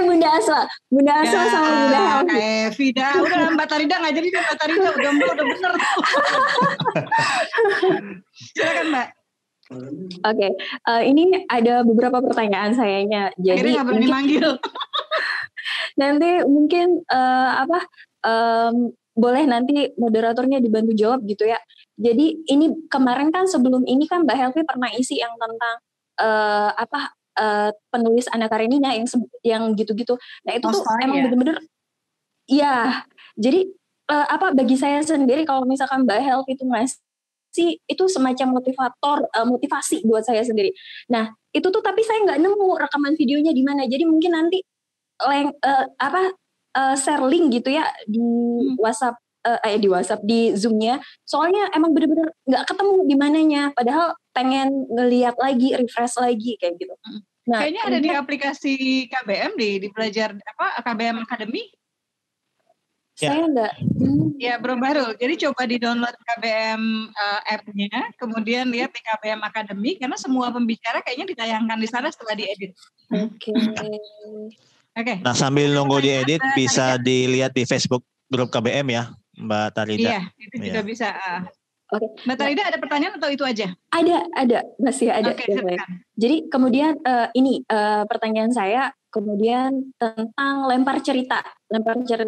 Bunda Asma sama Bunda Helvi. Vida, udah Mbak Tarida nggak jadi Mbak Tarida udah bener. Silakan Mbak. Oke, ini ada beberapa pertanyaan sayanya. Jadi akhirnya nggak berani manggil. Nanti mungkin boleh nanti moderatornya dibantu jawab gitu ya. Jadi ini kemarin kan sebelum ini kan Mbak Helvi pernah isi yang tentang penulis Anna Karenina yang gitu-gitu. Nah itu tuh emang bener-bener ya. Jadi bagi saya sendiri kalau misalkan Mbak Helvi itu ngasih itu semacam motivasi buat saya sendiri. Nah itu tuh tapi saya nggak nemu rekaman videonya di mana. Jadi mungkin nanti share link gitu ya di WhatsApp di Zoom-nya. Soalnya emang bener-bener nggak ketemu di mananya. Padahal pengen ngelihat lagi, refresh lagi kayak gitu. Nah, kayaknya ada di aplikasi KBM di belajar KBM Academy. Saya nggak. Ya Bro Bahrul. Jadi coba di download KBM app-nya, kemudian lihat di KBM Academy karena semua pembicara kayaknya ditayangkan di sana setelah diedit. Oke. Nah sambil nunggu diedit bisa dilihat di Facebook grup KBM ya Mbak Tarida. Iya itu juga bisa. Oke. Mbak Tarida ada pertanyaan atau itu aja? Ada masih ada. Oke, jadi kemudian ini pertanyaan saya kemudian tentang lempar cerita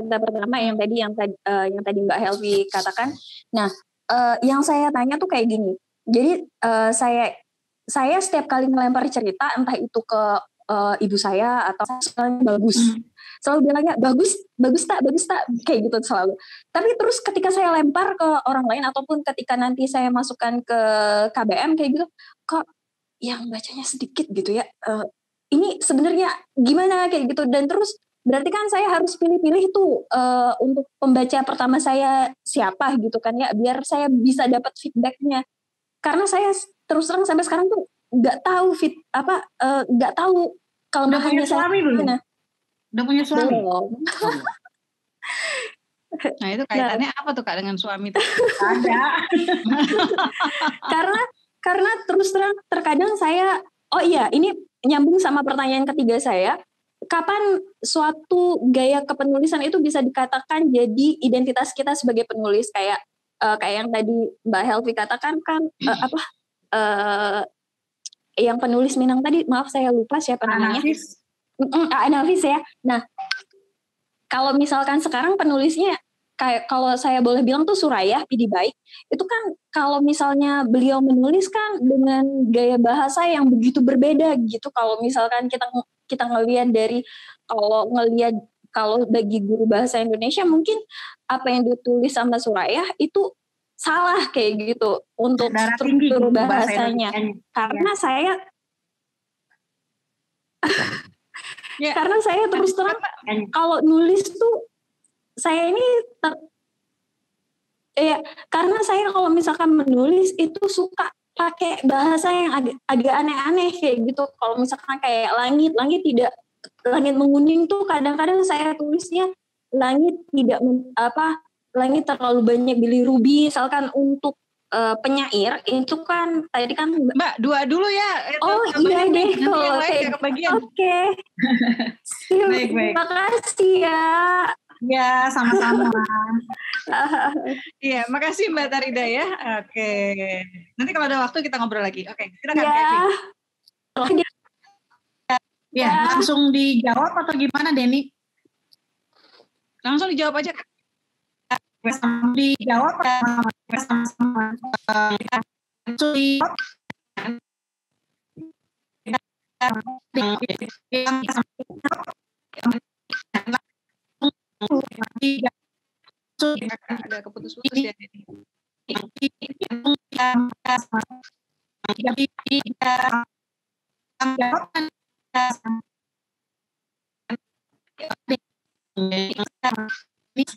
pertama yang tadi Mbak Helvi katakan. Nah yang saya tanya tuh kayak gini. Jadi saya setiap kali melempar cerita entah itu ke ibu saya atau bagus. Selalu bilangnya bagus tak kayak gitu selalu. Tapi terus ketika saya lempar ke orang lain ataupun ketika nanti saya masukkan ke KBM kayak gitu, kok yang bacanya sedikit gitu ya. Ini sebenarnya gimana kayak gitu, dan terus berarti kan saya harus pilih-pilih tuh untuk pembaca pertama saya siapa gitu kan ya, biar saya bisa dapat feedbacknya. Karena saya terus terang sampai sekarang tuh nggak tahu nggak tahu kelemahannya saya gimana. Udah punya suami? Belum. Nah itu kaitannya apa tuh Kak dengan suami? Ada. karena terus terang terkadang saya, ini nyambung sama pertanyaan ketiga saya. Kapan suatu gaya kepenulisan itu bisa dikatakan jadi identitas kita sebagai penulis, kayak yang tadi Mbak Helvi katakan kan yang penulis Minang tadi, maaf saya lupa siapa namanya. Nafis ya. Nah, kalau misalkan sekarang penulisnya kayak kalau saya boleh bilang tuh Suraya Pidi Baik, itu kan kalau misalnya beliau menulis kan dengan gaya bahasa yang begitu berbeda gitu. Kalau misalkan kita ngelihat kalau bagi guru bahasa Indonesia mungkin apa yang ditulis sama Suraya itu salah kayak gitu untuk struktur bahasanya. Karena saya karena saya terus terang kalau nulis tuh saya ini karena saya kalau misalkan menulis itu suka pakai bahasa yang agak aneh-aneh kayak gitu. Kalau misalkan kayak langit menguning tuh kadang-kadang saya tulisnya langit langit terlalu banyak bilirubin misalkan untuk penyair itu kan tadi kan Mbak dua dulu ya. Iya deh kalau kayak oke. Baik. Terima kasih ya. Ya, sama-sama. Iya, makasih Mbak Tarida ya. Oke. Nanti kalau ada waktu kita ngobrol lagi. Oke, silakan Kevin. Ya, langsung dijawab atau gimana, Denny? Langsung dijawab aja, Kak. Dijawab sama-sama. Langsung dijawab. Ada keputus-putus ya.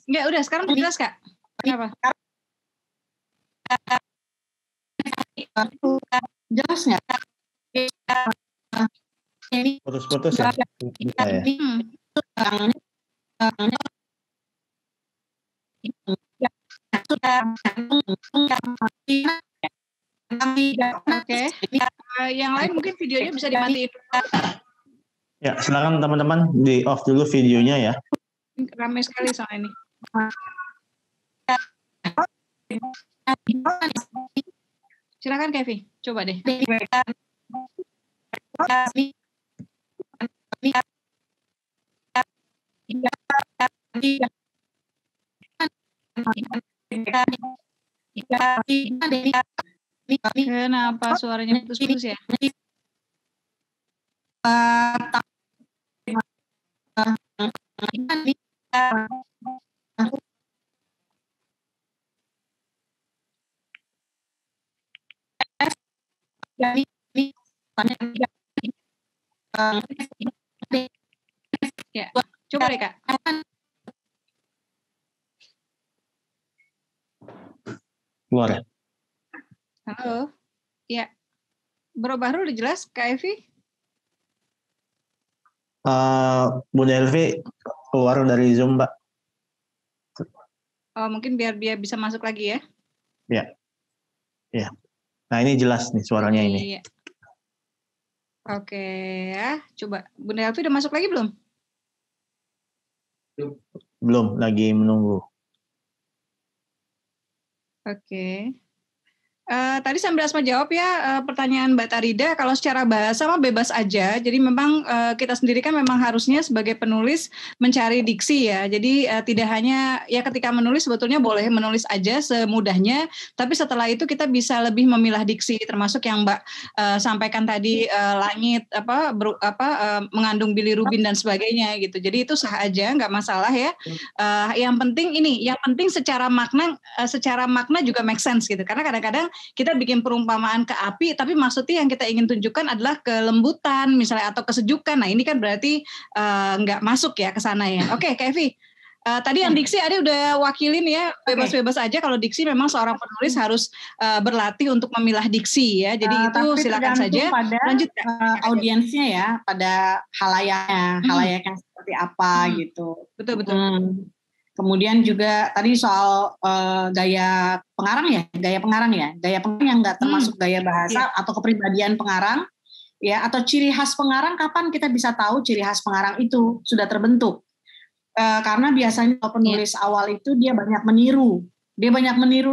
Enggak, udah sekarang jelas Kak. Kenapa? Jelas nggak? Putus-putus ya? Bisa ya? Oke. Yang lain mungkin videonya bisa dimatiin. Ya, silakan teman-teman di off dulu videonya ya. Ramai sekali soal ini. Silakan Kevin, coba deh. Kenapa suaranya putus-putus ya? Ya, coba deh Kak. Keluar ya? Halo. Ya. Bro Bahrul udah jelas Kak Evi? Bunda Elvi keluar dari Zoom, Mbak. Oh, mungkin biar dia bisa masuk lagi ya. Ya. Nah, ini jelas nih suaranya ini. Iya. Oke ya, coba Bunda Elvi udah masuk lagi belum? Belum, lagi menunggu. Oke. Tadi sambil Asma jawab ya pertanyaan Mbak Tarida, kalau secara bahasa mah bebas aja. Jadi memang kita sendiri kan memang harusnya sebagai penulis mencari diksi ya. Jadi tidak hanya ya ketika menulis sebetulnya boleh menulis aja semudahnya, tapi setelah itu kita bisa lebih memilah diksi, termasuk yang Mbak sampaikan tadi langit mengandung bilirubin dan sebagainya gitu. Jadi itu sah aja, nggak masalah ya. Yang penting secara makna juga make sense gitu. Karena kadang-kadang kita bikin perumpamaan ke api, tapi maksudnya yang kita ingin tunjukkan adalah kelembutan misalnya atau kesejukan. Nah ini kan berarti nggak masuk ya ke sana ya. Oke, Kak Evi, Tadi yang diksi Ade udah wakilin ya, bebas-bebas aja. Kalau diksi memang seorang penulis harus berlatih untuk memilah diksi ya. Jadi itu silakan saja. Pada lanjut audiensnya ya, pada halayak yang seperti apa gitu. Betul. Kemudian juga tadi soal gaya pengarang yang nggak termasuk gaya bahasa atau kepribadian pengarang ya, atau ciri khas pengarang. Kapan kita bisa tahu ciri khas pengarang itu sudah terbentuk? Karena biasanya penulis awal itu dia banyak meniru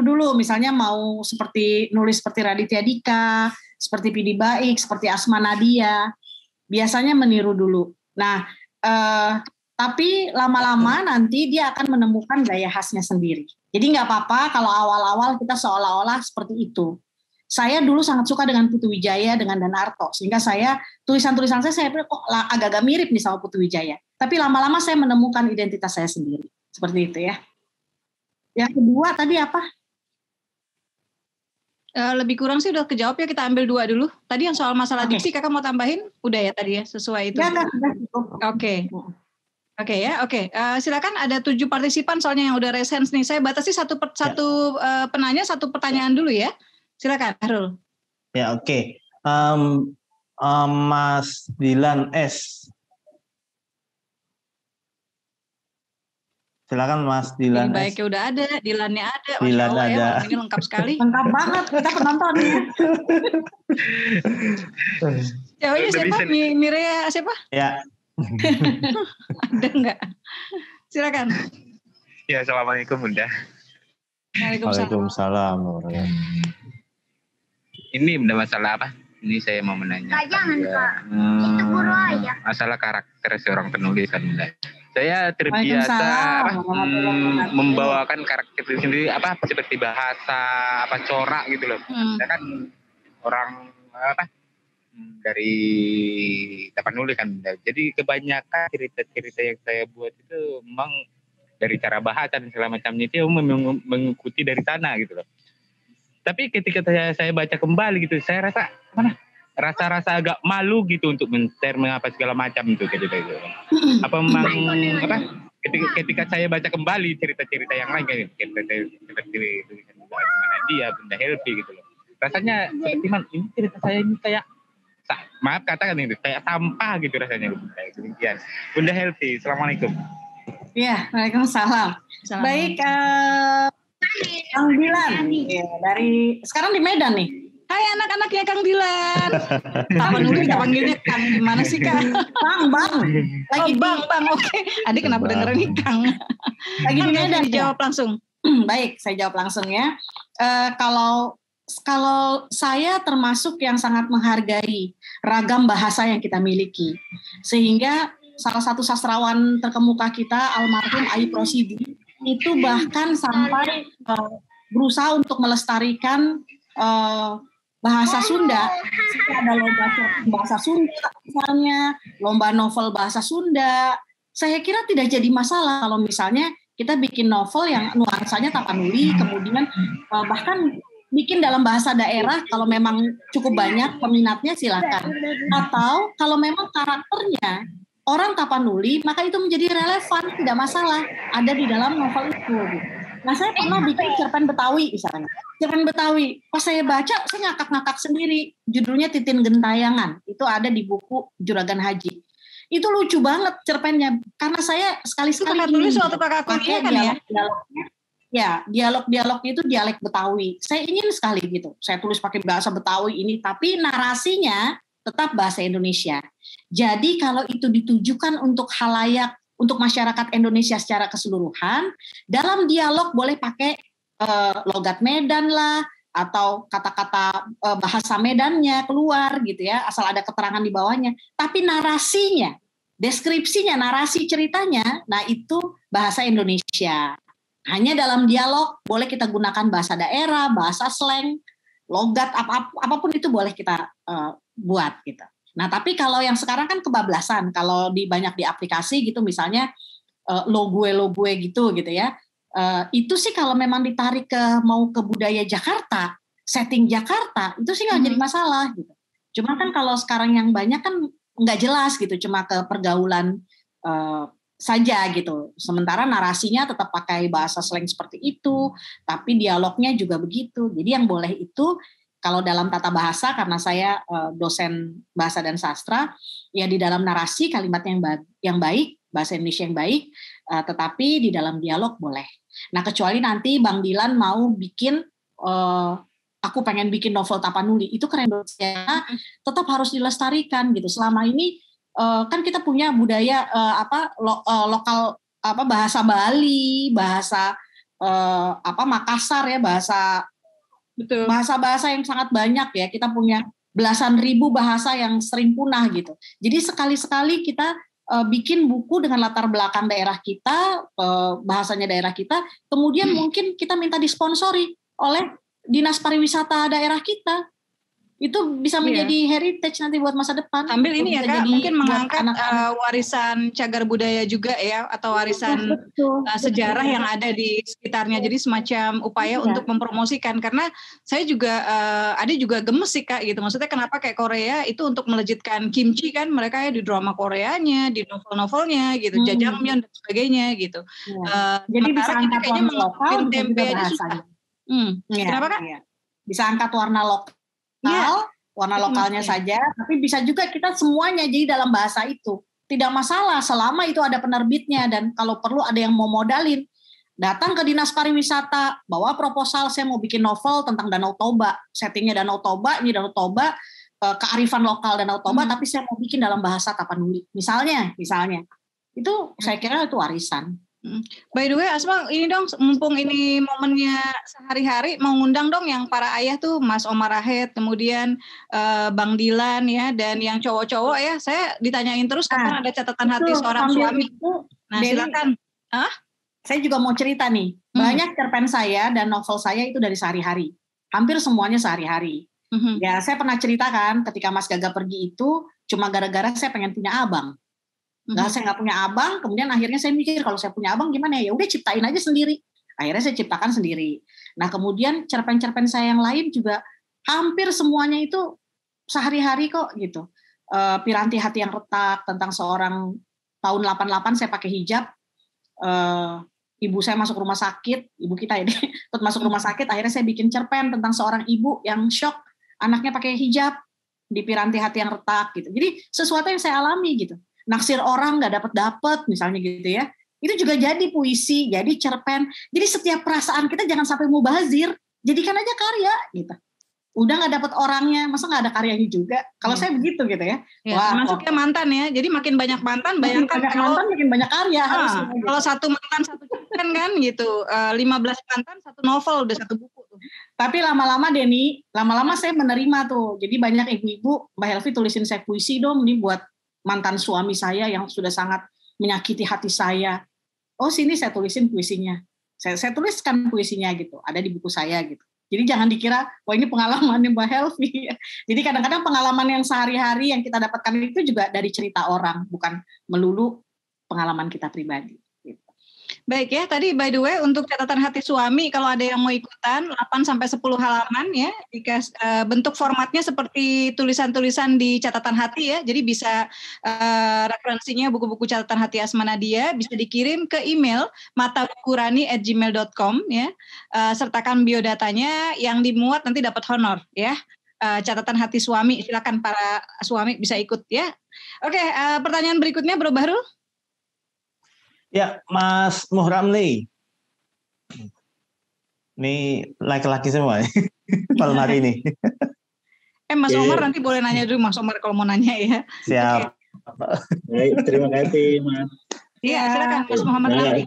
dulu, misalnya mau nulis seperti Raditya Dika, seperti Pidi Baik, seperti Asma Nadia, biasanya meniru dulu. Nah, tapi lama-lama nanti dia akan menemukan gaya khasnya sendiri. Jadi nggak apa-apa kalau awal-awal kita seolah-olah seperti itu. Saya dulu sangat suka dengan Putu Wijaya, dengan Danarto, sehingga tulisan-tulisan saya kok agak-agak mirip nih sama Putu Wijaya. Tapi lama-lama saya menemukan identitas saya sendiri. Seperti itu ya. Yang kedua tadi apa? Lebih kurang sih udah kejawab ya, kita ambil 2 dulu. Tadi yang soal masalah diksi Kakak mau tambahin? Udah ya tadi ya, sesuai itu. Oke. Silakan, ada 7 partisipan soalnya yang udah raise hands nih. Saya batasi satu penanya, 1 pertanyaan dulu ya. Silakan, Harul. Ya, oke. Mas Dilan S. Silakan Mas Dilan S. Baiknya udah ada, Dilannya ada. Dilan Allah, ada. Ya, ini lengkap sekali. Lengkap banget, kita penonton ya. Ceweknya siapa? Mireya siapa? Ya. Ada enggak? Silakan. Ya, assalamualaikum Bunda. Waalaikumsalam. Ini Bunda masalah apa? Ini saya mau menanya. Jangan Pak. Itu guru aja. Masalah karakter seorang penulis kan Bunda. Saya terbiasa membawakan karakter itu sendiri seperti bahasa, corak gitu loh. Saya kan orang dari penulis kan. Jadi kebanyakan cerita-cerita yang saya buat itu memang dari cara bahasa dan segala macamnya itu mengikuti dari sana gitu loh. Tapi ketika saya baca kembali gitu, saya rasa agak malu gitu untuk men-share mengapa segala macam itu gitu. Ketika saya baca kembali cerita-cerita yang lain kayak seperti tulisan Asma Nadia, Bunda Helvi gitu loh. Rasanya seperti ini cerita saya ini kayak maaf katakan itu kayak sampah gitu rasanya. Demikian. Bunda Helvi, assalamualaikum. Iya, waalaikumsalam. Baik, Kang Dilan, ya, sekarang di Medan nih. Hai anak-anaknya Kang Dilan. Apa nulis kita panggilnya Kang, gimana sih Kang? Bang. Lagi Bang, oke. Adik kenapa dengerin nih Kang? Lagi di Medan. Dijawab langsung. Baik, saya jawab langsung ya. Kalau saya termasuk yang sangat menghargai ragam bahasa yang kita miliki, sehingga salah satu sastrawan terkemuka kita, almarhum Ayub Rosidi, itu bahkan sampai berusaha untuk melestarikan bahasa Sunda. Ada lomba bahasa Sunda misalnya, lomba novel bahasa Sunda. Saya kira tidak jadi masalah kalau misalnya kita bikin novel yang nuansanya Tapanuli, kemudian bahkan bikin dalam bahasa daerah kalau memang cukup banyak peminatnya silakan. Atau kalau memang karakternya orang Tapanuli, maka itu menjadi relevan, tidak masalah, ada di dalam novel itu. Nah, saya pernah bikin cerpen Betawi misalnya. Cerpen Betawi, pas saya baca, saya ngakak-ngakak sendiri. Judulnya Titin Gentayangan, itu ada di buku Juragan Haji. Itu lucu banget cerpennya, karena saya sekali-sekali tulis waktu kakak kuliah kan ya? Ya, dialog-dialognya itu dialek Betawi. Saya ingin sekali gitu, saya tulis pakai bahasa Betawi ini, tapi narasinya tetap bahasa Indonesia. Jadi kalau itu ditujukan untuk halayak, untuk masyarakat Indonesia secara keseluruhan, dalam dialog boleh pakai logat Medan lah, atau kata-kata bahasa Medannya keluar gitu ya, asal ada keterangan di bawahnya. Tapi narasinya, deskripsinya, narasi ceritanya, nah itu bahasa Indonesia. Hanya dalam dialog boleh kita gunakan bahasa daerah, bahasa slang, logat, apapun itu boleh kita buat gitu. Nah, tapi kalau yang sekarang kan kebablasan, kalau banyak di aplikasi gitu misalnya lo gue gitu ya. Itu sih kalau memang ditarik mau ke budaya Jakarta, setting Jakarta, itu sih nggak jadi masalah gitu. Cuma kan kalau sekarang yang banyak kan nggak jelas gitu, cuma ke pergaulan saja gitu. Sementara narasinya tetap pakai bahasa slang seperti itu, tapi dialognya juga begitu. Jadi yang boleh itu kalau dalam tata bahasa, karena saya dosen bahasa dan sastra, ya di dalam narasi kalimat yang baik, bahasa Indonesia yang baik, tetapi di dalam dialog boleh. Nah kecuali nanti Bang Dilan mau bikin, aku pengen bikin novel Tapanuli, itu keren banget. Tetap harus dilestarikan gitu. Selama ini kan kita punya budaya lokal bahasa Bali, bahasa Makassar ya, Betul. bahasa-bahasa yang sangat banyak ya. Kita punya belasan ribu bahasa yang sering punah gitu. Jadi sekali-sekali kita bikin buku dengan latar belakang daerah kita, bahasanya daerah kita, kemudian mungkin kita minta disponsori oleh Dinas Pariwisata daerah kita. Itu bisa menjadi heritage nanti buat masa depan. Sambil ini ya Kak, mungkin mengangkat warisan cagar budaya juga ya, atau warisan sejarah yang ada di sekitarnya. Jadi semacam upaya untuk mempromosikan. Karena saya juga, Ade juga gemes sih Kak gitu. Maksudnya kenapa kayak Korea itu untuk melejitkan kimchi kan, mereka ya di drama Koreanya, di novel-novelnya gitu, jajangmyeon dan sebagainya gitu. Jadi bisa angkat warna lokal, tempe aja susah. Kenapa Kak? Bisa angkat warna lokal. Warna lokalnya saja, tapi bisa juga kita semuanya jadi dalam bahasa itu. Tidak masalah selama itu ada penerbitnya, dan kalau perlu ada yang mau modalin, datang ke Dinas Pariwisata, bawa proposal, saya mau bikin novel tentang Danau Toba, settingnya Danau Toba, ini Danau Toba, kearifan lokal Danau Toba, tapi saya mau bikin dalam bahasa Tapanuli. Misalnya. Itu saya kira itu warisan. By the way Asma, ini dong mumpung ini momennya sehari-hari, mau ngundang dong yang para ayah tuh, Mas Omar Rahed, kemudian Bang Dilan ya, dan yang cowok-cowok ya, saya ditanyain terus kapan ada catatan hati seorang suami. Nah silakan. Saya juga mau cerita nih, banyak cerpen saya dan novel saya itu dari sehari-hari, hampir semuanya sehari-hari. Ya saya pernah ceritakan ketika Mas Gaga pergi itu cuma gara-gara saya pengen punya abang. Saya nggak punya abang, kemudian akhirnya saya mikir kalau saya punya abang gimana ya, udah ciptain aja sendiri. Akhirnya saya ciptakan sendiri. Nah kemudian cerpen-cerpen saya yang lain juga hampir semuanya itu sehari-hari kok gitu. Piranti Hati yang Retak tentang seorang, tahun 88 saya pakai hijab, ibu saya masuk rumah sakit, ibu kita ini masuk rumah sakit, akhirnya saya bikin cerpen tentang seorang ibu yang shock anaknya pakai hijab di Piranti Hati yang Retak gitu. Jadi sesuatu yang saya alami gitu. Naksir orang nggak dapet misalnya gitu ya, itu juga jadi puisi, jadi cerpen. Jadi setiap perasaan kita jangan sampai mubazir, jadikan aja karya gitu. Udah nggak dapet orangnya, masa nggak ada karyanya juga? Kalau saya begitu gitu ya. Wah, masuknya mantan ya, jadi makin banyak mantan, bayangkan mantan makin banyak karya. Kalau satu mantan satu cerpen kan gitu, 15 mantan satu novel udah satu buku tuh. Tapi lama-lama Denny, lama-lama saya menerima tuh. Jadi banyak ibu-ibu, Mbak Helvi tulisin saya puisi dong, nih buat mantan suami saya yang sudah sangat menyakiti hati saya. Oh sini saya tulisin puisinya. Saya tuliskan puisinya gitu. Ada di buku saya gitu. Jadi jangan dikira, wah ini pengalamannya Mbak Helvi. Jadi kadang-kadang pengalaman yang sehari-hari yang kita dapatkan itu juga dari cerita orang. Bukan melulu pengalaman kita pribadi. Baik ya, tadi by the way untuk catatan hati suami, kalau ada yang mau ikutan 8-10 halaman ya, bentuk formatnya seperti tulisan-tulisan di catatan hati ya, jadi bisa referensinya buku-buku catatan hati Asma Nadia, bisa dikirim ke email matabukurani@gmail.com ya, sertakan biodatanya, yang dimuat nanti dapat honor ya. Catatan hati suami, silakan para suami bisa ikut ya. Oke, pertanyaan berikutnya Bro Bahrul. Ya, Mas Muhramli. Ini laki-laki semua malam hari ini. Mas Omar nanti boleh nanya dulu Mas Omar kalau mau nanya ya. Siap. Baik, terima kasih Mas. Iya, silakan Mas Muhammad Nabi.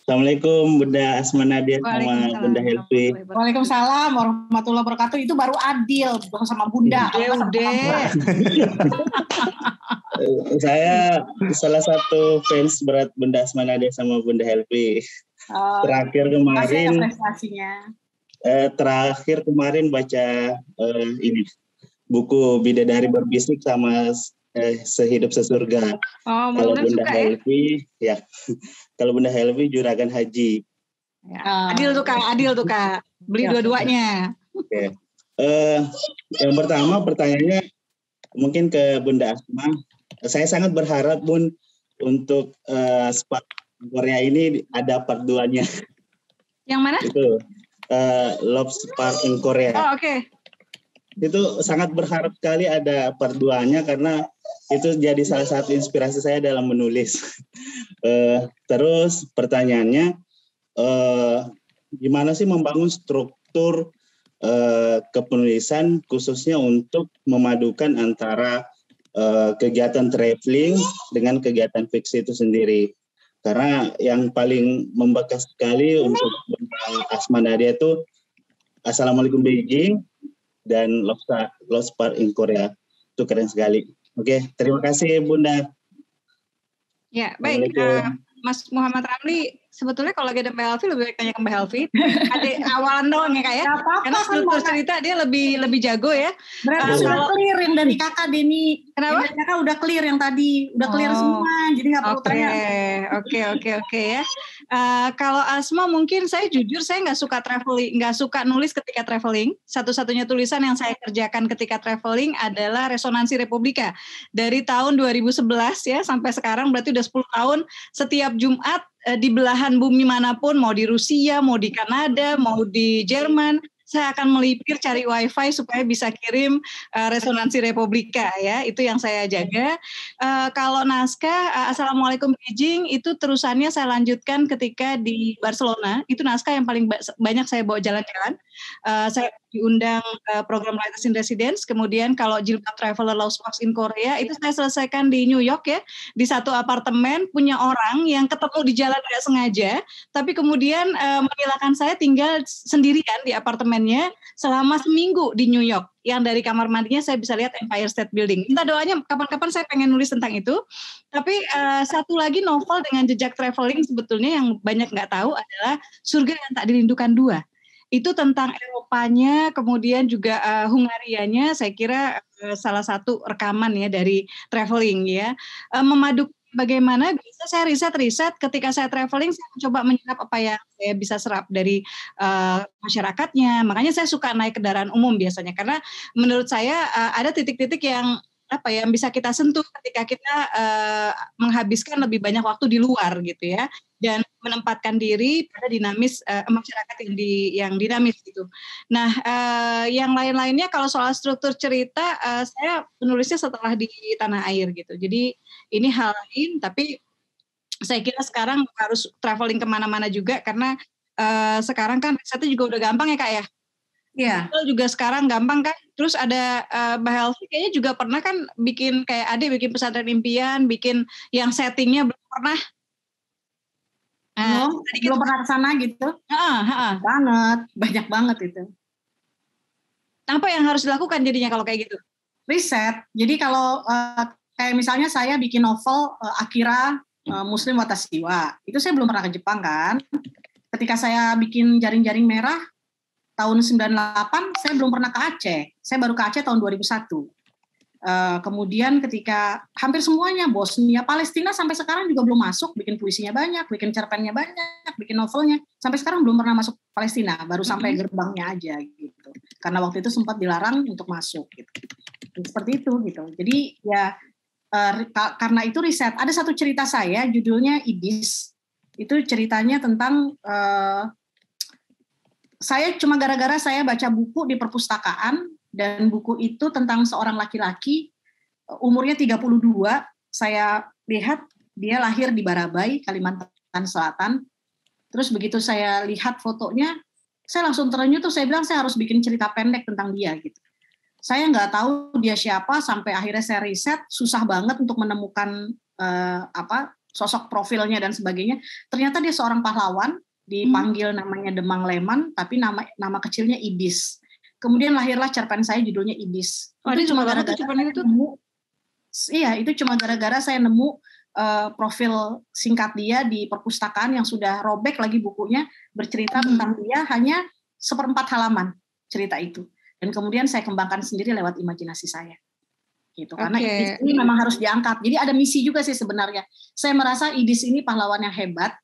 Assalamualaikum Bunda Asma Nadia sama Bunda Helvi. Waalaikumsalam warahmatullahi wabarakatuh. Itu baru adil sama Bunda. Udah. Saya salah satu fans berat Bunda Asma Nadia sama Bunda Helvi. Terakhir kemarin baca ini buku Bidadari Berbisik sama Sehidup Sesurga. Kalau Bunda Helvi ya. Kalau Bunda Helvi Juragan Haji. Adil tuh Kak. Beli dua-duanya. Oke. Yang pertama pertanyaannya mungkin ke Bunda Asma. Saya sangat berharap Bun untuk Spark Korea ini ada part 2-nya. Yang mana? Itu Love Spark in Korea. Oh, oke. Itu sangat berharap sekali ada part 2-nya karena itu jadi salah satu inspirasi saya dalam menulis. Terus pertanyaannya, gimana sih membangun struktur kepenulisan khususnya untuk memadukan antara kegiatan traveling dengan kegiatan fiksi itu sendiri? Karena yang paling membekas sekali untuk Asma Nadia itu Assalamualaikum Beijing dan Love Spark in Korea. Itu keren sekali. Oke, terima kasih Bunda. Ya, baik. Mas Muhammad Ramli, sebetulnya kalau lagi ada Mbak Helvi lebih baik tanya ke Mbak Helvi. Ada awalan doang ya Kak ya? Karena struktur cerita dia lebih jago ya. Berarti sudah clear yang dari Kakak Deni. Kenapa? Kakak udah clear yang tadi, udah clear semua, jadi nggak perlu tanya. Oke ya. Kalau Asma mungkin saya jujur saya nggak suka traveling, nggak suka nulis ketika traveling. Satu-satunya tulisan yang saya kerjakan ketika traveling adalah Resonansi Republika. Dari tahun 2011 ya sampai sekarang berarti udah 10 tahun setiap Jumat di belahan bumi manapun, mau di Rusia, mau di Kanada, mau di Jerman, saya akan melipir cari wifi supaya bisa kirim Resonansi Republika ya, itu yang saya jaga. Kalau naskah Assalamualaikum Beijing itu terusannya saya lanjutkan ketika di Barcelona, itu naskah yang paling banyak saya bawa jalan-jalan. Saya diundang program Writers in Residence, kemudian kalau Jilbab Traveler Love Sparks in Korea itu saya selesaikan di New York ya, di satu apartemen punya orang yang ketemu di jalan tidak sengaja, tapi kemudian mengilakan saya tinggal sendirian di apartemennya selama seminggu di New York, yang dari kamar mandinya saya bisa lihat Empire State Building. Minta doanya kapan-kapan saya pengen nulis tentang itu. Tapi satu lagi novel dengan jejak traveling sebetulnya yang banyak nggak tahu adalah Surga yang Tak Dirindukan 2. Itu tentang Eropanya, kemudian juga Hungarianya, saya kira salah satu rekaman ya dari traveling ya. Memadukan bagaimana bisa saya riset ketika saya traveling, saya mencoba menyerap apa yang saya bisa serap dari masyarakatnya. Makanya saya suka naik kendaraan umum biasanya, karena menurut saya ada titik-titik yang bisa kita sentuh ketika kita menghabiskan lebih banyak waktu di luar gitu ya, dan menempatkan diri pada dinamis masyarakat yang dinamis gitu. Nah, yang lain-lainnya kalau soal struktur cerita, saya menulisnya setelah di tanah air gitu. Jadi ini hal lain, tapi saya kira sekarang harus traveling kemana-mana juga karena sekarang kan risetnya juga udah gampang ya Kak ya. Iya. Juga sekarang gampang kan. Terus ada Mbak Helvi kayaknya juga pernah kan bikin kayak bikin pesantren impian, bikin yang settingnya belum pernah. Belum pernah ke sana gitu. Banyak banget itu. Apa yang harus dilakukan jadinya kalau kayak gitu? Riset. Jadi kalau kayak misalnya saya bikin novel Akira Muslim Watashi wa, itu saya belum pernah ke Jepang kan. Ketika saya bikin Jaring-Jaring Merah tahun 98, saya belum pernah ke Aceh. Saya baru ke Aceh tahun 2001. Kemudian ketika hampir semuanya, Bosnia, Palestina sampai sekarang juga belum masuk, bikin puisinya banyak, bikin cerpennya banyak, bikin novelnya. Sampai sekarang belum pernah masuk Palestina, baru sampai gerbangnya aja gitu. Karena waktu itu sempat dilarang untuk masuk gitu. Seperti itu gitu. Jadi ya karena itu riset. Ada satu cerita saya, judulnya Ibis. Itu ceritanya tentang saya cuma gara-gara saya baca buku di perpustakaan, dan buku itu tentang seorang laki-laki umurnya 32, saya lihat dia lahir di Barabai, Kalimantan Selatan. Terus begitu saya lihat fotonya, saya langsung terenyuh tuh, saya bilang saya harus bikin cerita pendek tentang dia gitu. Saya nggak tahu dia siapa, sampai akhirnya saya riset, susah banget untuk menemukan sosok profilnya dan sebagainya. Ternyata dia seorang pahlawan, dipanggil namanya Demang Leman, tapi nama kecilnya Ibis. Kemudian lahirlah cerpen saya judulnya Ibis. Itu cuma gara-gara itu cuma gara-gara saya nemu profil singkat dia di perpustakaan yang sudah robek lagi bukunya, bercerita tentang dia hanya 1/4 halaman cerita itu. Dan kemudian saya kembangkan sendiri lewat imajinasi saya. Gitu. Karena Ibis ini memang harus diangkat. Jadi ada misi juga sih sebenarnya. Saya merasa Ibis ini pahlawan yang hebat.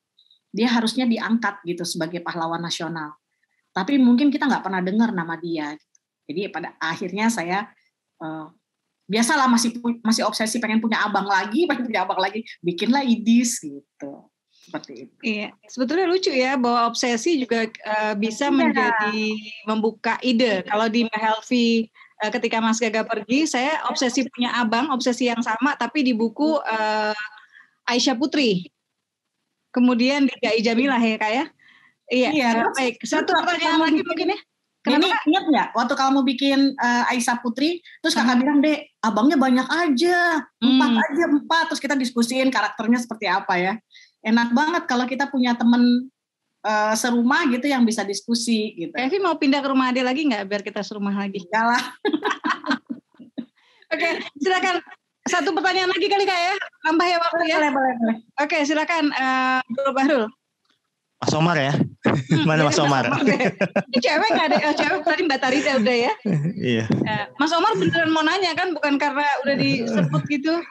Dia harusnya diangkat gitu sebagai pahlawan nasional. Tapi mungkin kita nggak pernah dengar nama dia. Jadi pada akhirnya saya biasalah masih obsesi pengen punya abang lagi, bikinlah IDIS gitu. Seperti itu. Iya, sebetulnya lucu ya bahwa obsesi juga bisa menjadi membuka ide. Kalau di Mbak Helvi ketika Mas Gaga pergi, saya obsesi punya abang, obsesi yang sama, tapi di buku Aisyah Putri. Kemudian di Gai Jamilah ya Kak ya? Iya. Baik, satu pertanyaan lagi mungkin ya. Kenapa? Ini ingat nggak waktu kamu bikin Aisyah Putri, terus kakak bilang, Dek, abangnya banyak aja, 4 terus kita diskusiin karakternya seperti apa ya. Enak banget kalau kita punya temen serumah gitu yang bisa diskusi gitu. Evi mau pindah ke rumah Ade lagi nggak biar kita serumah lagi? Enggak lah. Oke, silakan. Satu pertanyaan lagi kali Kak ya, tambah ya waktu ya. Boleh. Oke, silakan Bro Bahrul. Mas Omar ya? Mana Mas Omar? Ini cewek nggak ada? Cewek tadi Mbak Tarita udah ya. Iya. Mas Omar beneran mau nanya kan, bukan karena udah disebut gitu?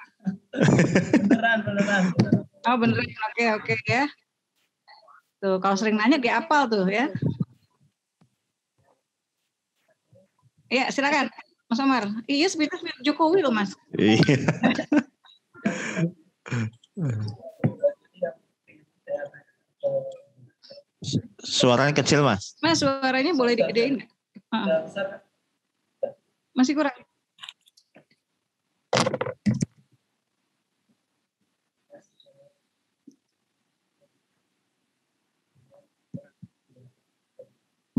Beneran. Oh beneran, oke ya. Tuh kalau sering nanya dihafal tuh ya. Iya silakan Mas Omar. Iya sebenarnya mirip Jokowi loh Mas. Iya. Suaranya kecil Mas. Mas suaranya boleh digedein nggak? Masih kurang.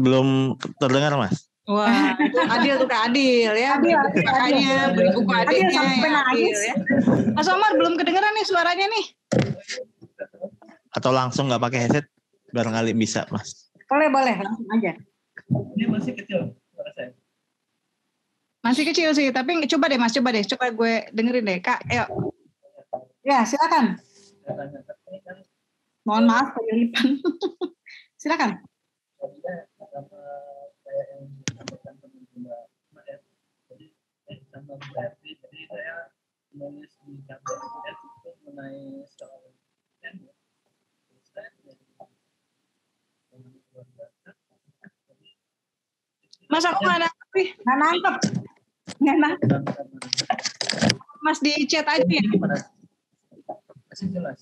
Belum terdengar Mas. Wah, itu Adil tuh Kak Adil ya. Makanya beli buku adiknya Adil ya. Mas Omar belum kedengeran nih suaranya nih. Atau langsung nggak pakai headset, barangkali bisa Mas. Boleh, langsung aja. Ini masih kecil suara saya. Masih kecil sih, tapi coba deh Mas, coba gue dengerin deh Kak. Ayo. Ya silakan. Mohon maaf penyelipan. Silakan. Kayak yang disampaikan teman-teman kemarin, jadi sama berarti, jadi saya menulis di KBM itu mengenai soal Mas aku nggak nangkep. Mas di chat aja ya. Masih jelas.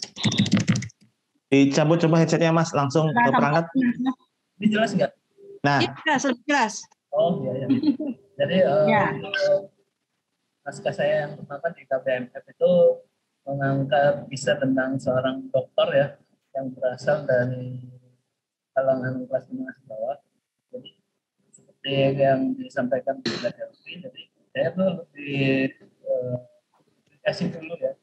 Dicabut coba headsetnya Mas, langsung ke perangkat. Ini jelas nggak? Nah, Lebih jelas. Oh iya. Jadi naskah saya yang pertama di KBMF itu mengangkat kisah tentang seorang dokter ya yang berasal dari kalangan kelas menengah ke bawah. Jadi seperti yang disampaikan oleh Helvi, jadi saya tuh dikasih dulu ya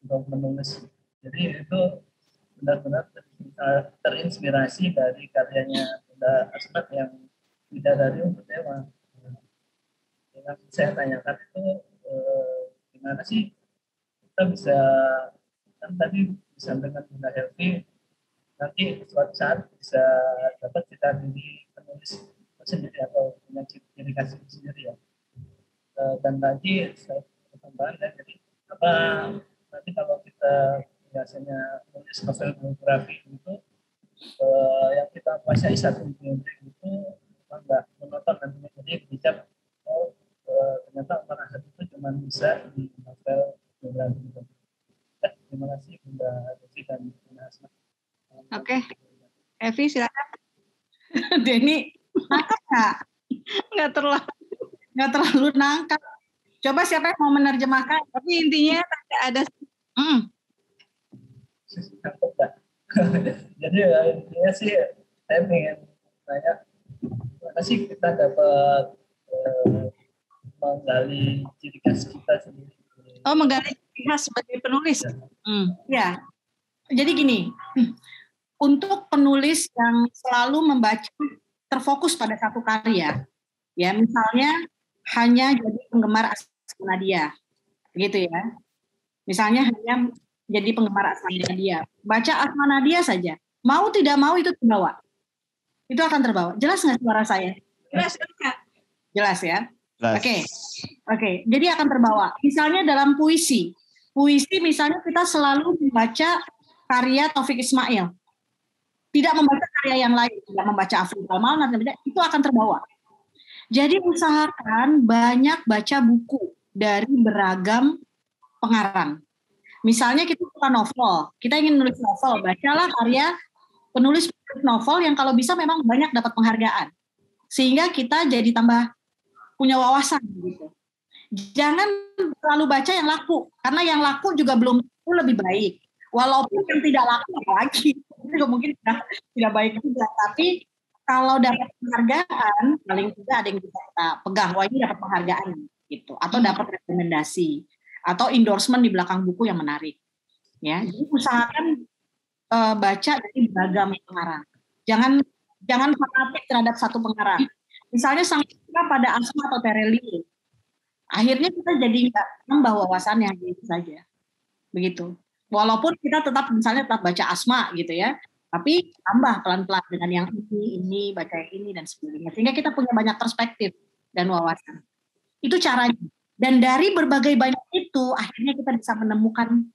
untuk menulis. Jadi itu benar-benar terinspirasi dari karyanya Bunda Asmat yang Bidadari untuk Dewa. Yang saya tanyakan itu gimana sih kita bisa, kan tadi disampaikan Bunda Helvi, nanti suatu saat bisa dapat cita diri penulis sendiri atau punya ciri khas sendiri ya. Dan lagi saya tambahan ya, jadi apa nanti kalau kita biasanya menulis novel biografi itu yang kita kuasai satu genre itu nggak monoton nantinya, jadi bisa ternyata merasa itu cuma bisa di novel biografi itu. Terima kasih Bunda Devi dan Bunda Asma. Oke, Evi silakan. Denny nangkap nggak? Nggak terlalu nangkap. Coba siapa yang mau menerjemahkan? Tapi intinya ada. Jadi intinya sih saya pengen tanya, gimana sih kita dapat menggali ciri khas kita sendiri? Oh, menggali ciri khas sebagai penulis. Ya, jadi gini, untuk penulis yang selalu membaca terfokus pada satu karya, ya misalnya hanya jadi penggemar Asma Nadia, gitu ya. Misalnya hanya jadi penggemar Asma Nadia, baca Asma Nadia saja, mau tidak mau itu terbawa, itu akan terbawa. Jelas nggak suara saya? Jelas ya. Oke. Jadi akan terbawa. Misalnya dalam puisi misalnya kita selalu membaca karya Taufik Ismail, tidak membaca karya yang lain, tidak membaca Afrika Al-Malna, itu akan terbawa. Jadi usahakan banyak baca buku dari beragam pengarang. Misalnya kita suka novel, kita ingin nulis novel, bacalah karya penulis novel yang kalau bisa memang banyak dapat penghargaan. Sehingga kita jadi tambah punya wawasan gitu. Jangan terlalu baca yang laku, karena yang laku juga belum tentu lebih baik. Walaupun yang tidak laku apalagi, itu mungkin tidak baik juga. Tapi kalau dapat penghargaan, paling tidak ada yang bisa kita pegang, wah ini dapat penghargaan gitu, atau dapat rekomendasi, atau endorsement di belakang buku yang menarik. Ya, jadi usahakan baca dari beragam pengarang. Jangan fanatik terhadap satu pengarang. Misalnya sang suka pada Asma atau Terelie, akhirnya kita jadi nggak nambah wawasannya gitu saja, begitu. Walaupun kita tetap misalnya tetap baca Asma gitu ya, tapi tambah pelan-pelan dengan yang ini baca yang ini dan sebagainya, sehingga kita punya banyak perspektif dan wawasan. Itu caranya. Dan dari berbagai banyak itu, akhirnya kita bisa menemukan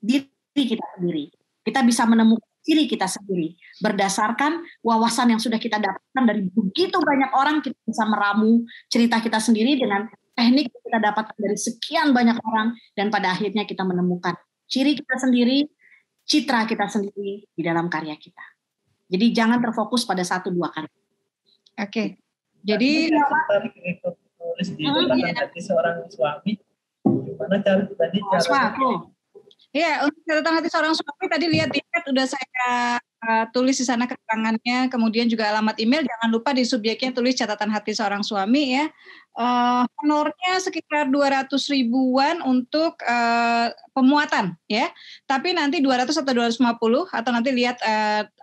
diri kita sendiri. Kita bisa menemukan ciri kita sendiri. Berdasarkan wawasan yang sudah kita dapatkan dari begitu banyak orang, kita bisa meramu cerita kita sendiri dengan teknik yang kita dapatkan dari sekian banyak orang, dan pada akhirnya kita menemukan ciri kita sendiri, citra kita sendiri di dalam karya kita. Jadi jangan terfokus pada 1-2 karya. Oke. Jadi tulis di catatan hati seorang suami. Gimana cara tadi Ya, untuk catatan hati seorang suami tadi lihat di chat udah saya tulis di sana keterangannya, kemudian juga alamat email. Jangan lupa di subjeknya tulis catatan hati seorang suami ya. Honornya sekitar 200 ribuan untuk pemuatan ya. Tapi nanti 200 atau 250 atau nanti lihat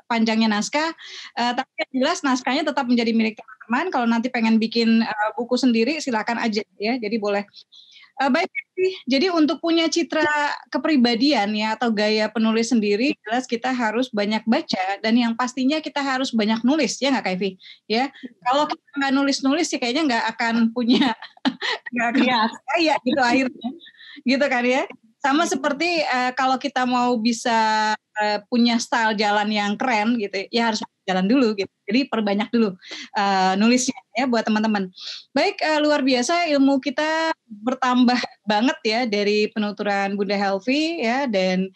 panjangnya naskah. Tapi yang jelas naskahnya tetap menjadi milik teman-teman. Kalau nanti pengen bikin buku sendiri silakan aja ya. Jadi boleh. Baik, jadi untuk punya citra kepribadian ya atau gaya penulis sendiri, jelas kita harus banyak baca dan yang pastinya kita harus banyak nulis ya nggak Kak Evi? Ya, kalau kita nggak nulis sih kayaknya nggak akan punya, nggak akan kaya gitu akhirnya, gitu kan ya? Sama seperti kalau kita mau bisa punya style jalan yang keren gitu, ya harus jalan dulu gitu. Jadi perbanyak dulu nulisnya ya buat teman-teman. Baik, luar biasa ilmu kita bertambah banget ya dari penuturan Bunda Helvi ya, dan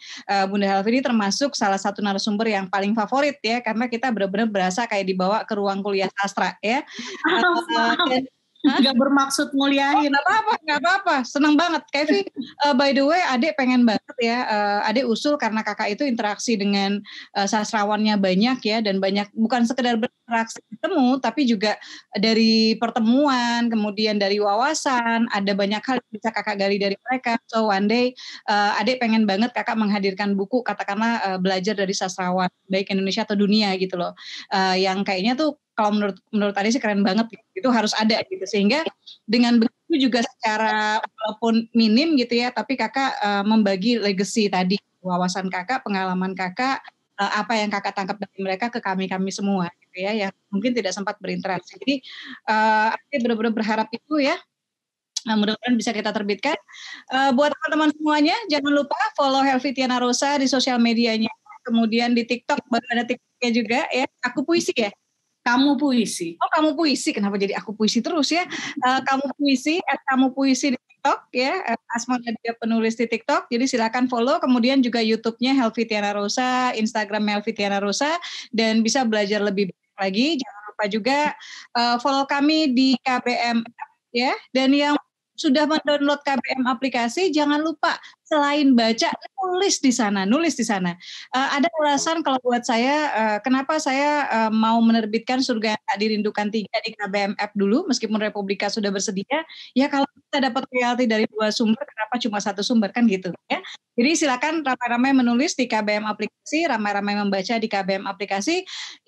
Bunda Helvi ini termasuk salah satu narasumber yang paling favorit ya, karena kita benar-benar berasa kayak dibawa ke ruang kuliah sastra ya. Nggak bermaksud muliahin. Nggak apa-apa. Senang banget. Kevi, by the way, Adek pengen banget ya. Adek usul karena kakak itu interaksi dengan sastrawannya banyak ya, dan banyak bukan sekedar berinteraksi ketemu, tapi juga dari pertemuan, kemudian dari wawasan, ada banyak hal yang bisa kakak gali dari mereka. So one day, Adek pengen banget kakak menghadirkan buku, katakanlah belajar dari sastrawan, baik Indonesia atau dunia gitu loh. Yang kayaknya tuh kalau menurut Ade sih keren banget gitu. Itu harus ada gitu, sehingga dengan begitu juga secara walaupun minim gitu ya, tapi kakak membagi legacy tadi, wawasan kakak, pengalaman kakak, apa yang kakak tangkap dari mereka ke kami semua gitu ya, yang mungkin tidak sempat berinteraksi. Jadi Ade benar-benar berharap itu ya. Mudah-mudahan bisa kita terbitkan. Buat teman-teman semuanya, jangan lupa follow Helvi Tiana Rosa di sosial medianya, kemudian di TikTok, baru ada TikToknya juga ya. Aku puisi ya. Kamu puisi. Oh, kamu puisi. Kenapa jadi aku puisi terus ya? Kamu puisi di TikTok ya. Asma Nadia penulis di TikTok. Jadi silakan follow. Kemudian juga YouTube-nya Helvi Tiana Rosa, Instagram Helvi Tiana Rosa, dan bisa belajar lebih banyak lagi. Jangan lupa juga follow kami di KBM ya. Dan yang sudah mendownload KBM aplikasi, jangan lupa selain baca, nulis di sana. Ada alasan kalau buat saya, kenapa saya mau menerbitkan Surga yang Tak Dirindukan 3 di KBM app dulu, meskipun Republika sudah bersedia. Ya kalau kita dapat royalti dari 2 sumber, kenapa cuma 1 sumber kan gitu ya. Jadi silakan ramai-ramai menulis di KBM aplikasi, ramai-ramai membaca di KBM aplikasi,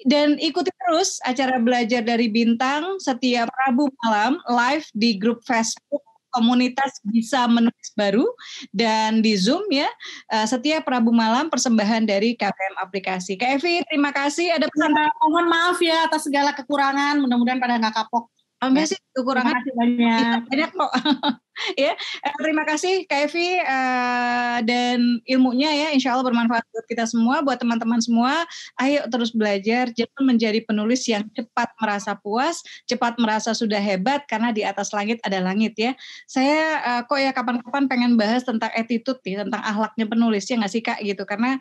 dan ikuti terus acara Belajar dari Bintang setiap Rabu malam live di grup Facebook Komunitas Bisa Menulis Baru, dan di Zoom ya, setiap Rabu malam persembahan dari KBM aplikasi. Kak Evi, terima kasih. Ada pesan? Mohon maaf ya atas segala kekurangan, mudah-mudahan pada nggak kapok. Enggak sih, kekurangan Terima kasih banyak. banyak kok. Ya, terima kasih Kak Evi dan ilmunya ya, insya Allah bermanfaat buat kita semua, buat teman-teman semua. Ayo terus belajar, jangan menjadi penulis yang cepat merasa puas, cepat merasa sudah hebat karena di atas langit ada langit ya. Saya kok ya kapan-kapan pengen bahas tentang attitude nih, tentang akhlaknya penulis ya nggak sih Kak gitu, karena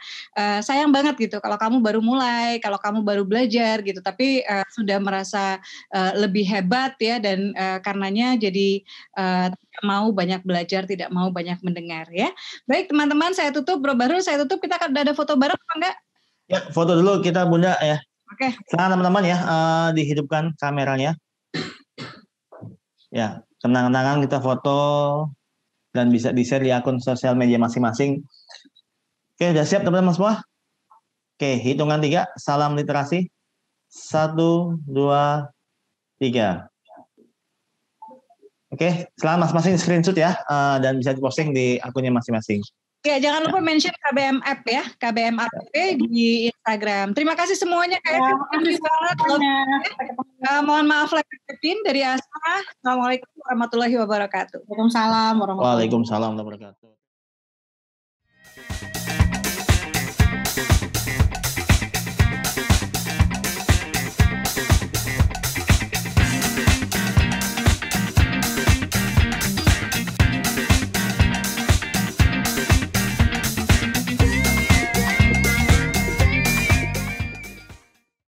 sayang banget gitu kalau kamu baru mulai, kalau kamu baru belajar gitu, tapi sudah merasa lebih hebat ya dan karenanya jadi tidak mau banyak belajar, tidak mau banyak mendengar ya. Baik teman-teman, saya tutup. Bro Bahrul, saya tutup. Kita akan ada foto bareng apa enggak? Ya, foto dulu kita Bunda ya. Oke. Silakan teman-teman ya, dihidupkan kameranya. Ya, kenang-kenangan kita foto dan bisa di-share di akun sosial media masing-masing. Oke, udah siap teman-teman semua? Oke, hitungan 3, salam literasi. 1, 2, 3. Oke, selamat masing-masing screenshot ya, dan bisa diposting di akunnya masing-masing. Ya, jangan lupa mention KBM App ya, KBM App di Instagram. Terima kasih semuanya. Terima kasih banget. Mohon maaf lahir batin dari Asma. Assalamualaikum warahmatullahi wabarakatuh. Waalaikumsalam warahmatullahi wabarakatuh. Waalaikumsalam warahmatullahi wabarakatuh.